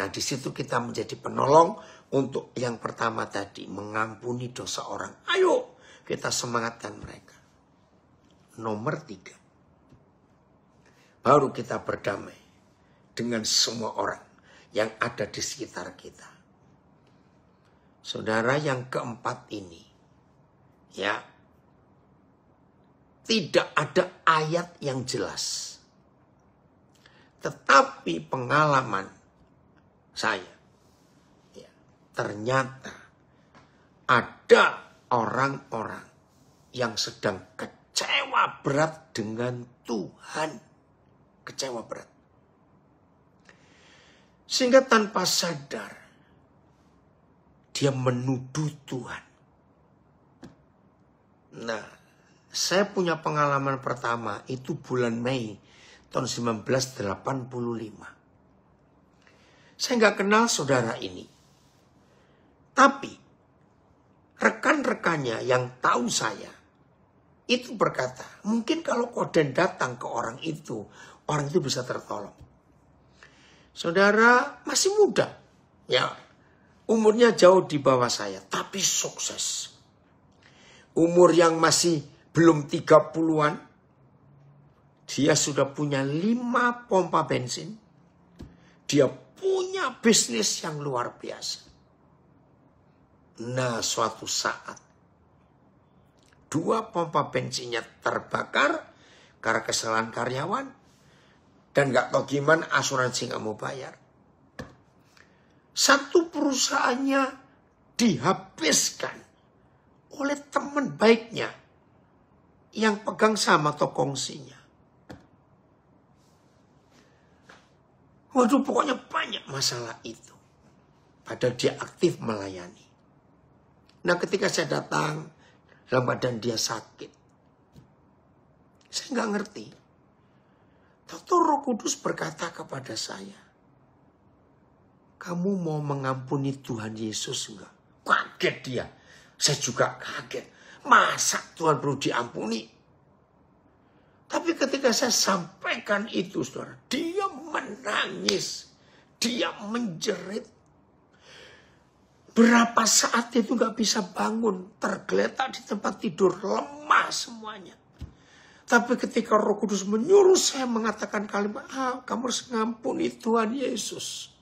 Speaker 1: Nah di situ kita menjadi penolong. Untuk yang pertama tadi, mengampuni dosa orang. Ayo, kita semangatkan mereka. Nomor 3. Baru kita berdamai dengan semua orang yang ada di sekitar kita. Saudara, yang keempat ini, ya, tidak ada ayat yang jelas. Tetapi pengalaman saya, ternyata ada orang-orang yang sedang kecewa berat dengan Tuhan. Kecewa berat. Sehingga tanpa sadar, dia menuduh Tuhan. Nah, saya punya pengalaman pertama, itu bulan Mei tahun 1985. Saya nggak kenal saudara ini. Tapi rekan-rekannya yang tahu saya itu berkata, mungkin kalau Koden datang ke orang itu bisa tertolong. Saudara masih muda, ya, umurnya jauh di bawah saya, tapi sukses. Umur yang masih belum 30-an, dia sudah punya 5 pompa bensin. Dia punya bisnis yang luar biasa. Nah, suatu saat 2 pompa bensinnya terbakar karena kesalahan karyawan dan nggak tahu gimana asuransi nggak mau bayar. Satu perusahaannya dihabiskan oleh teman baiknya yang pegang saham atau kongsinya. Waduh, pokoknya banyak masalah itu. Padahal dia aktif melayani. Nah ketika saya datang dalam badan dia sakit. Saya nggak ngerti. Tahu Roh Kudus berkata kepada saya. Kamu mau mengampuni Tuhan Yesus enggak? Kaget dia. Saya juga kaget. Masa Tuhan perlu diampuni? Tapi ketika saya sampaikan itu saudara. Dia menangis. Dia menjerit. Berapa saat itu gak bisa bangun. Tergeletak di tempat tidur. Lemah semuanya. Tapi ketika Roh Kudus menyuruh saya mengatakan kalimat. Kamu harus ngampuni Tuhan Yesus.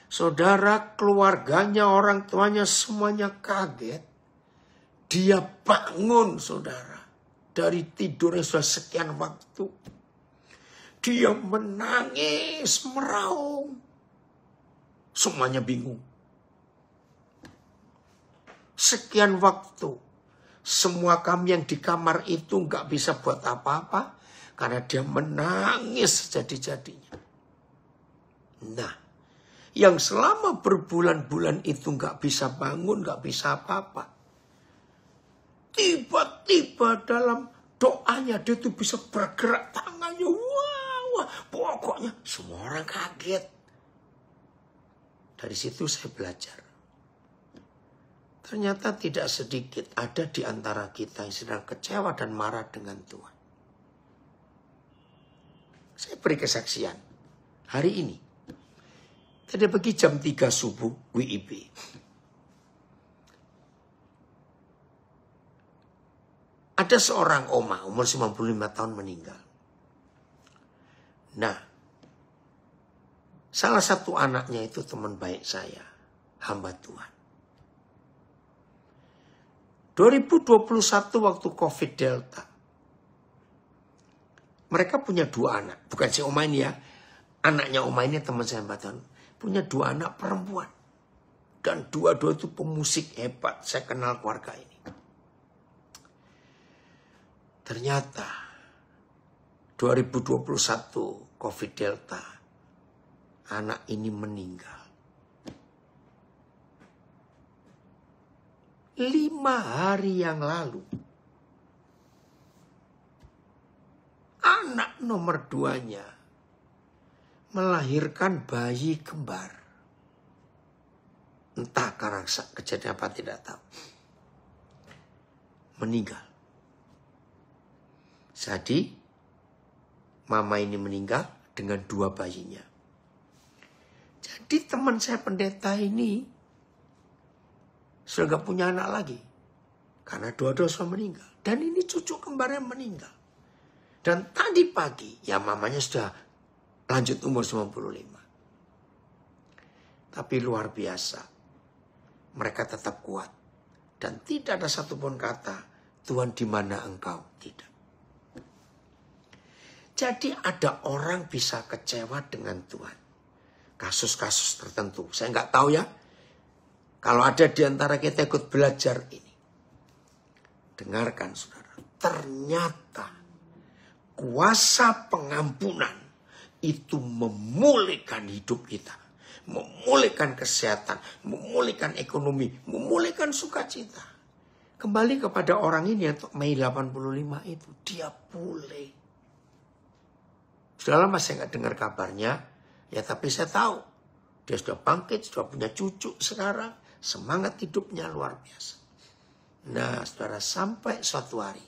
Speaker 1: Saudara, keluarganya, orang tuanya semuanya kaget. Dia bangun saudara. Dari tidurnya sudah sekian waktu. Dia menangis, meraung. Semuanya bingung. Sekian waktu. Semua kami yang di kamar itu nggak bisa buat apa-apa. Karena dia menangis jadi-jadinya. Nah. Yang selama berbulan-bulan itu nggak bisa bangun. Nggak bisa apa-apa. Tiba-tiba dalam doanya dia tuh bisa bergerak tangannya. Wah. Pokoknya semua orang kaget. Dari situ saya belajar. Ternyata tidak sedikit ada di antara kita yang sedang kecewa dan marah dengan Tuhan. Saya beri kesaksian hari ini. Tadi pagi jam 3 subuh WIB. Ada seorang oma umur 95 tahun meninggal. Nah, salah satu anaknya itu teman baik saya, hamba Tuhan. 2021 waktu COVID Delta. Mereka punya 2 anak. Bukan si oma ini ya. Anaknya oma ini teman saya hamba Tuhan. Punya 2 anak perempuan. Dan dua-dua itu pemusik hebat. Saya kenal keluarga ini. Ternyata 2021 COVID Delta. Anak ini meninggal. 5 hari yang lalu, anak nomor 2-nya melahirkan bayi kembar. Entah karena kejadian apa tidak tahu. Meninggal. Jadi, mama ini meninggal dengan 2 bayinya. Jadi teman saya pendeta ini sudah gak punya anak lagi. Karena dua-dua sudah meninggal. Dan ini cucu kembarnya meninggal. Dan tadi pagi, ya mamanya sudah lanjut umur 95. Tapi luar biasa. Mereka tetap kuat. Dan tidak ada satupun kata, Tuhan di mana engkau? Tidak. Jadi ada orang bisa kecewa dengan Tuhan. Kasus-kasus tertentu. Saya nggak tahu ya. Kalau ada di antara kita ikut belajar ini. Dengarkan saudara. Ternyata kuasa pengampunan itu memulihkan hidup kita. Memulihkan kesehatan. Memulihkan ekonomi. Memulihkan sukacita. Kembali kepada orang ini yang Mei 85 itu. Dia pulih. Sudah lama saya nggak dengar kabarnya. Ya tapi saya tahu. Dia sudah bangkit, sudah punya cucu sekarang. Semangat hidupnya luar biasa. Nah, saudara, sampai suatu hari.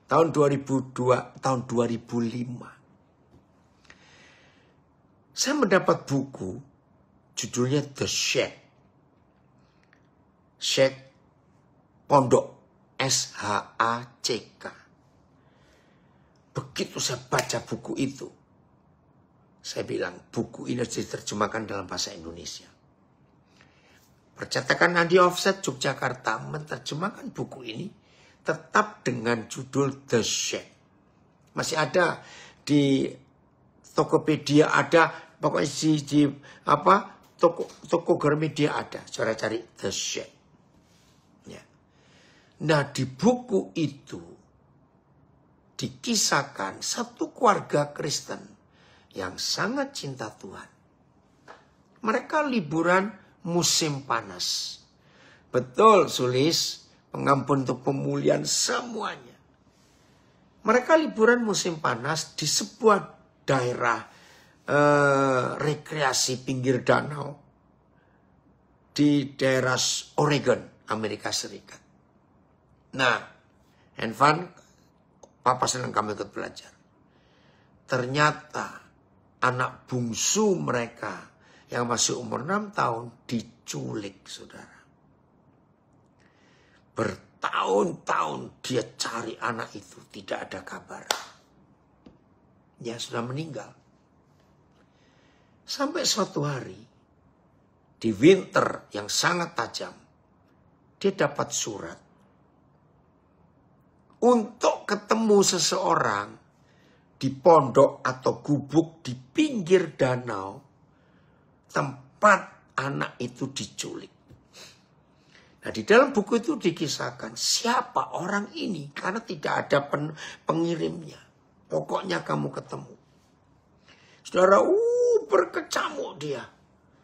Speaker 1: Tahun 2005. Saya mendapat buku. Judulnya The Shack. Shack Pondok. SHACK. Begitu saya baca buku itu. Saya bilang, buku ini harus diterjemahkan dalam bahasa Indonesia. Percetakan Andi Offset Yogyakarta menerjemahkan buku ini tetap dengan judul The Shack. Masih ada di Tokopedia, ada pokoknya di toko Gramedia ada. Cara cari The Shack. Ya. Nah, di buku itu dikisahkan satu keluarga Kristen yang sangat cinta Tuhan. Mereka liburan musim panas. Betul, Sulis. Pengampun untuk pemulihan semuanya. Mereka liburan musim panas di sebuah daerah rekreasi pinggir danau. Di daerah Oregon, Amerika Serikat. Nah, Henvan, Papa senang kamu ikut belajar. Ternyata anak bungsu mereka yang masih umur 6 tahun diculik, saudara. Bertahun-tahun dia cari anak itu, tidak ada kabar. Dia sudah meninggal. Sampai suatu hari, di winter yang sangat tajam, dia dapat surat. Untuk ketemu seseorang di pondok atau gubuk di pinggir danau, tempat anak itu diculik. Nah, di dalam buku itu dikisahkan siapa orang ini karena tidak ada pengirimnya. Pokoknya kamu ketemu. Saudara, berkecamuk dia.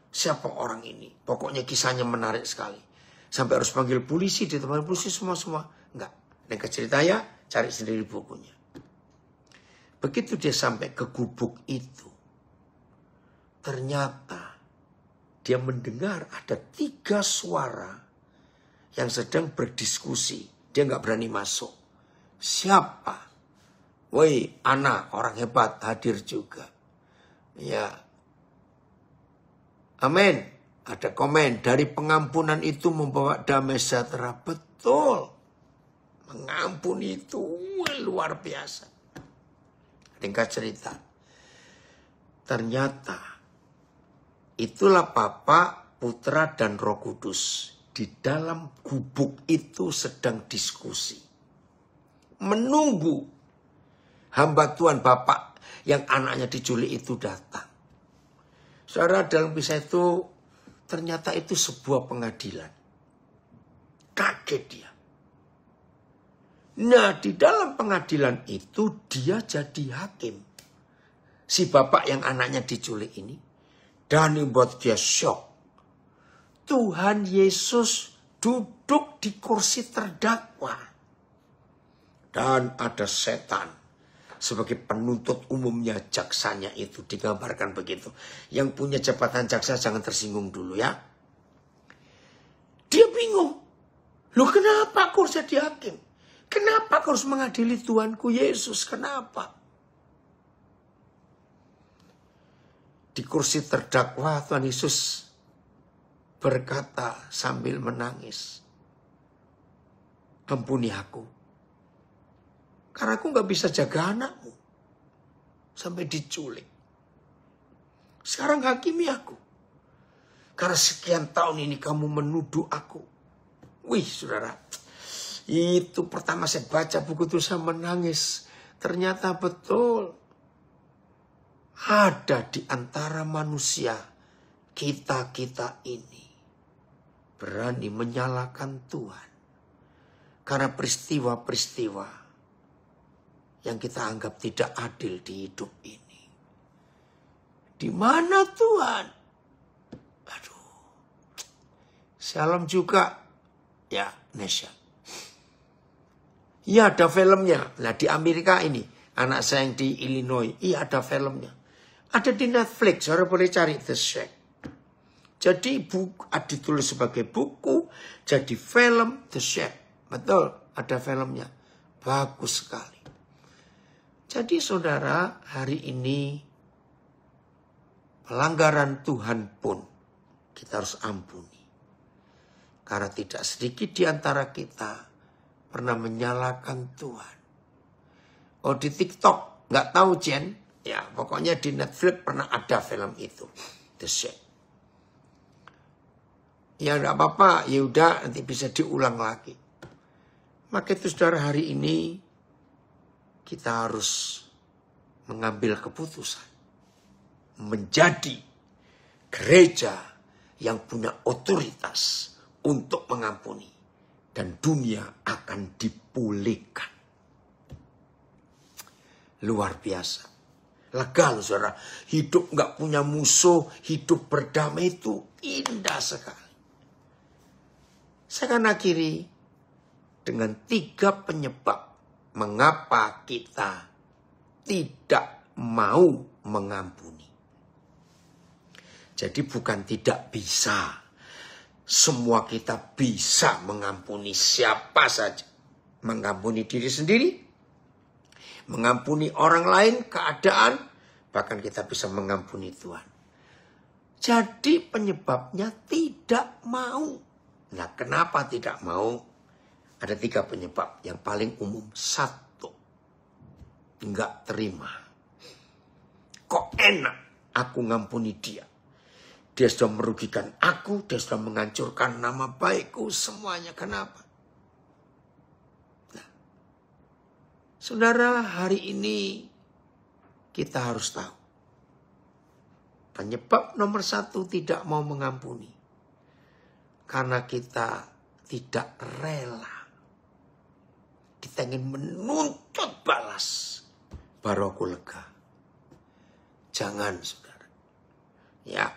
Speaker 1: Siapa orang ini? Pokoknya kisahnya menarik sekali. Sampai harus panggil polisi, ditemani polisi semua. Enggak. Dan ceritanya cari sendiri bukunya. Begitu dia sampai ke gubuk itu. Ternyata dia mendengar ada 3 suara yang sedang berdiskusi. Dia nggak berani masuk. Siapa? Woi, anak orang hebat hadir juga. Ya. Amin. Ada komen, dari pengampunan itu membawa damai sejahtera. Betul. Mengampuni itu luar biasa. Ringkat cerita. Ternyata itulah Bapa, Putra, dan Roh Kudus. Di dalam gubuk itu sedang diskusi. Menunggu hamba Tuhan Bapak yang anaknya diculik itu datang. Saudara, dalam kisah itu ternyata itu sebuah pengadilan. Kaget dia. Nah, di dalam pengadilan itu dia jadi hakim. Si bapak yang anaknya diculik ini. Dan membuat dia shock. Tuhan Yesus duduk di kursi terdakwa. Dan ada setan. Sebagai penuntut umumnya, jaksanya itu digambarkan begitu. Yang punya jabatan jaksa jangan tersinggung dulu ya. Dia bingung. Loh, kenapa aku harus jadi hakim? Kenapa aku harus mengadili Tuhanku Yesus? Kenapa? Di kursi terdakwa Tuhan Yesus berkata sambil menangis. Ampuni aku. Karena aku gak bisa jaga anakmu. Sampai diculik. Sekarang hakimi aku. Karena sekian tahun ini kamu menuduh aku. Wih, saudara. Itu pertama saya baca buku itu saya menangis. Ternyata betul. Ada di antara manusia. Kita-kita ini. Berani menyalahkan Tuhan. Karena peristiwa-peristiwa. Yang kita anggap tidak adil di hidup ini. Di mana Tuhan? Aduh. Shalom juga. Ya, Nesha. Iya, ada filmnya. Nah, di Amerika ini. Anak saya yang di Illinois. Iya, ada filmnya. Ada di Netflix. Saudara boleh cari The Shack. Jadi ditulis sebagai buku. Jadi film The Shack. Betul, ada filmnya. Bagus sekali. Jadi saudara, hari ini pelanggaran Tuhan pun kita harus ampuni. Karena tidak sedikit di antara kita pernah menyalahkan Tuhan. Oh, di TikTok, nggak tahu Jen. Ya, pokoknya di Netflix pernah ada film itu. The Shack. Ya, nggak apa-apa. Ya udah, nanti bisa diulang lagi. Maka itu saudara, hari ini kita harus mengambil keputusan. Menjadi gereja yang punya otoritas untuk mengampuni. Dan dunia akan dipulihkan. Luar biasa. Lega loh saudara. Hidup gak punya musuh. Hidup berdamai itu indah sekali. Saya akan akhiri dengan 3 penyebab. Mengapa kita tidak mau mengampuni. Jadi bukan tidak bisa. Semua kita bisa mengampuni siapa saja. Mengampuni diri sendiri. Mengampuni orang lain, keadaan. Bahkan kita bisa mengampuni Tuhan. Jadi penyebabnya tidak mau. Nah, kenapa tidak mau? Ada 3 penyebab. Yang paling umum. 1. Enggak terima. Kok enak aku ngampuni dia. Dia sudah merugikan aku, dia sudah menghancurkan nama baikku, semuanya. Kenapa? Nah, saudara, hari ini kita harus tahu. Penyebab nomor 1 tidak mau mengampuni. Karena kita tidak rela. Kita ingin menuntut balas. Baru aku lega. Jangan, saudara. Ya.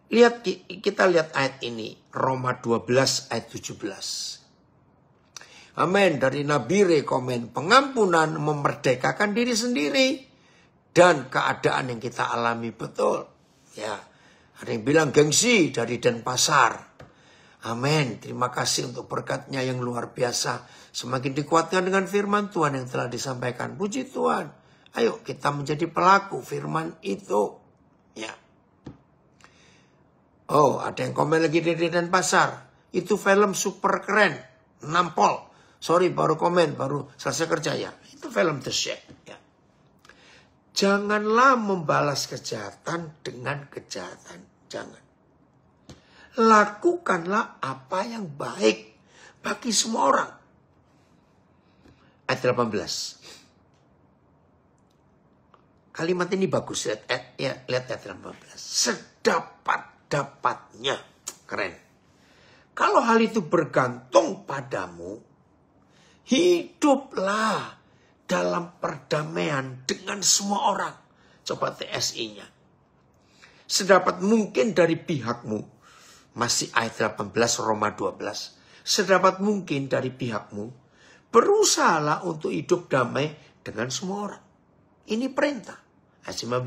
Speaker 1: Kita lihat ayat ini. Roma 12 ayat 17. Amin. Dari Nabi rekomen. Pengampunan memerdekakan diri sendiri. Dan keadaan yang kita alami betul. Ya. Ada yang bilang gengsi dari Denpasar. Amin. Terima kasih untuk berkat-Nya yang luar biasa. Semakin dikuatkan dengan firman Tuhan yang telah disampaikan. Puji Tuhan. Ayo kita menjadi pelaku firman itu. Ya. Oh, ada yang komen lagi di Denpasar. Itu film super keren. Nampol. Sorry, baru komen, baru selesai kerja ya. Itu film The Shack. Ya. Janganlah membalas kejahatan dengan kejahatan. Jangan. Lakukanlah apa yang baik bagi semua orang. Ayat 18. Kalimat ini bagus. Lihat ayat 18. Sedapat-dapatnya. Keren. Kalau hal itu bergantung padamu, hiduplah dalam perdamaian dengan semua orang. Coba TSI-nya. Sedapat mungkin dari pihakmu. Masih ayat 18 Roma 12. Sedapat mungkin dari pihakmu, berusahalah untuk hidup damai dengan semua orang. Ini perintah. Ayat 19.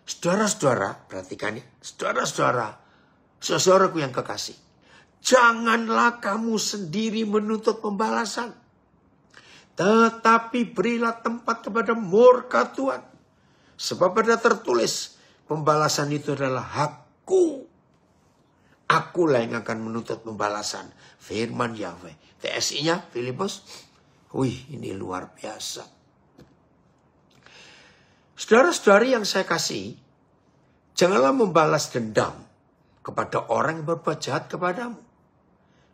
Speaker 1: Saudara-saudara, perhatikan ya. Saudara-saudaraku yang kekasih. Janganlah kamu sendiri menuntut pembalasan. Tetapi berilah tempat kepada murka Tuhan. Sebab ada tertulis, pembalasan itu adalah hakku. Akulah yang akan menuntut pembalasan. Firman Yahweh. TSI-nya, Filipus. Wih, ini luar biasa. Saudara-saudari yang saya kasih, janganlah membalas dendam kepada orang yang berbuat jahat kepadamu.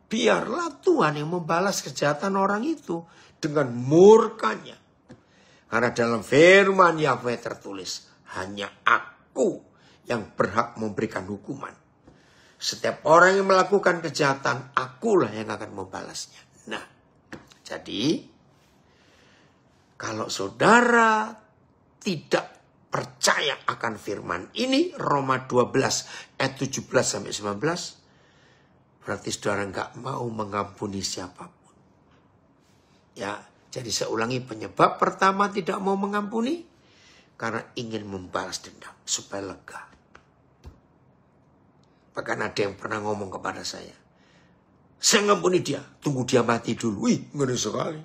Speaker 1: Biarlah Tuhan yang membalas kejahatan orang itu dengan murkanya. Karena dalam firman Yahweh tertulis, hanya aku yang berhak memberikan hukuman. Setiap orang yang melakukan kejahatan, akulah yang akan membalasnya. Nah, jadi kalau saudara tidak percaya akan firman ini, Roma 12 ayat 17-19, berarti saudara nggak mau mengampuni siapapun. Ya. Jadi saya ulangi, penyebab pertama tidak mau mengampuni karena ingin membalas dendam supaya lega. Bahkan ada yang pernah ngomong kepada saya ngampuni dia, tunggu dia mati dulu. Wih, ngeri sekali.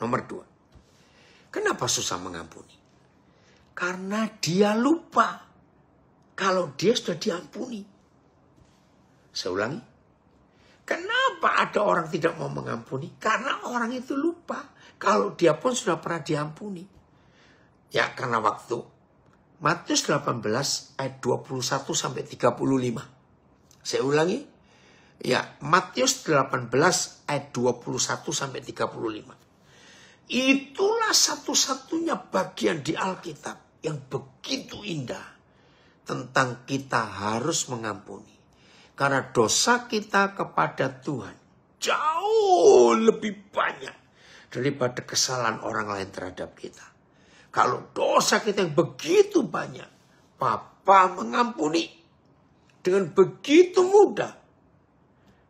Speaker 1: Nomor 2, kenapa susah mengampuni? Karena dia lupa kalau dia sudah diampuni. Saya ulangi. Kenapa ada orang tidak mau mengampuni? Karena orang itu lupa kalau dia pun sudah pernah diampuni. Ya, karena waktu. Matius 18 ayat 21-35. Saya ulangi. Ya, Matius 18 ayat 21-35. Itulah satu-satunya bagian di Alkitab yang begitu indah tentang kita harus mengampuni. Karena dosa kita kepada Tuhan jauh lebih banyak daripada kesalahan orang lain terhadap kita. Kalau dosa kita yang begitu banyak, Bapa mengampuni dengan begitu mudah.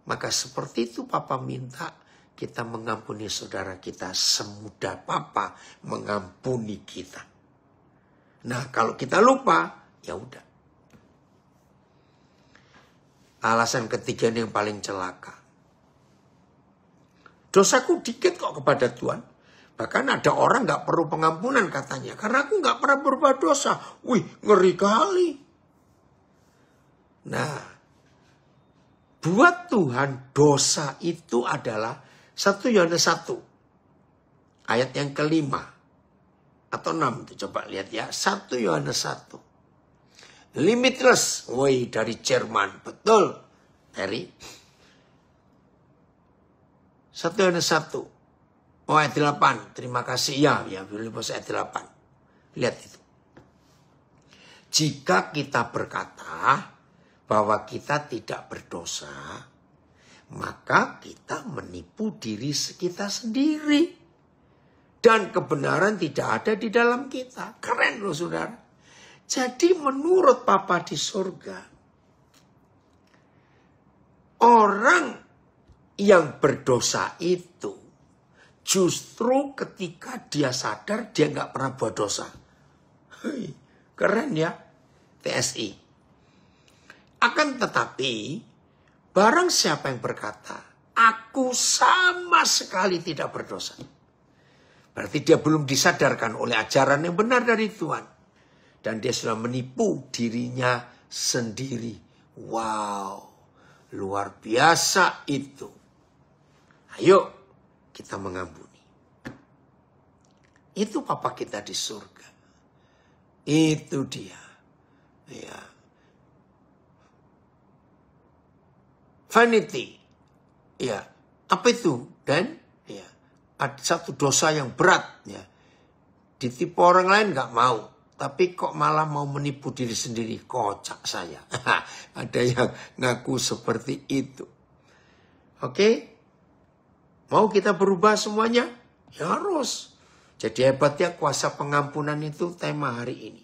Speaker 1: Maka seperti itu Papa minta kita mengampuni saudara kita semudah Papa mengampuni kita. Nah, kalau kita lupa, ya udah. Alasan ketiga ini yang paling celaka. Dosaku dikit kok kepada Tuhan. Bahkan ada orang gak perlu pengampunan katanya. Karena aku gak pernah berbuat dosa. Wih, ngeri kali. Nah, buat Tuhan dosa itu adalah 1 Yohanes 1. Ayat yang kelima. Atau 6 itu coba lihat ya. 1 Yohanes 1. Limitless. Woi, dari Jerman. Betul. Terry. 1 Yohanes 1. Oh, ayat 8. Terima kasih. Ya, Filipus ayat 8. Lihat itu. Jika kita berkata bahwa kita tidak berdosa, maka kita menipu diri kita sendiri. Dan kebenaran tidak ada di dalam kita. Keren loh saudara. Jadi menurut Papa di surga, orang yang berdosa itu justru ketika dia sadar dia nggak pernah buat dosa. Keren ya, TSI. Akan tetapi, barang siapa yang berkata, aku sama sekali tidak berdosa. Berarti dia belum disadarkan oleh ajaran yang benar dari Tuhan. Dan dia sudah menipu dirinya sendiri. Wow, luar biasa itu. Ayo kita mengampuni. Itu Papa kita di surga. Itu dia. Ya. Vanity. Ya. Apa itu? Dan ya, ada satu dosa yang berat. Ya. Ditipu orang lain gak mau. Tapi kok malah mau menipu diri sendiri. Kocak saya. Ada yang ngaku seperti itu. Oke? Mau kita berubah semuanya? Ya harus. Jadi hebatnya kuasa pengampunan itu tema hari ini.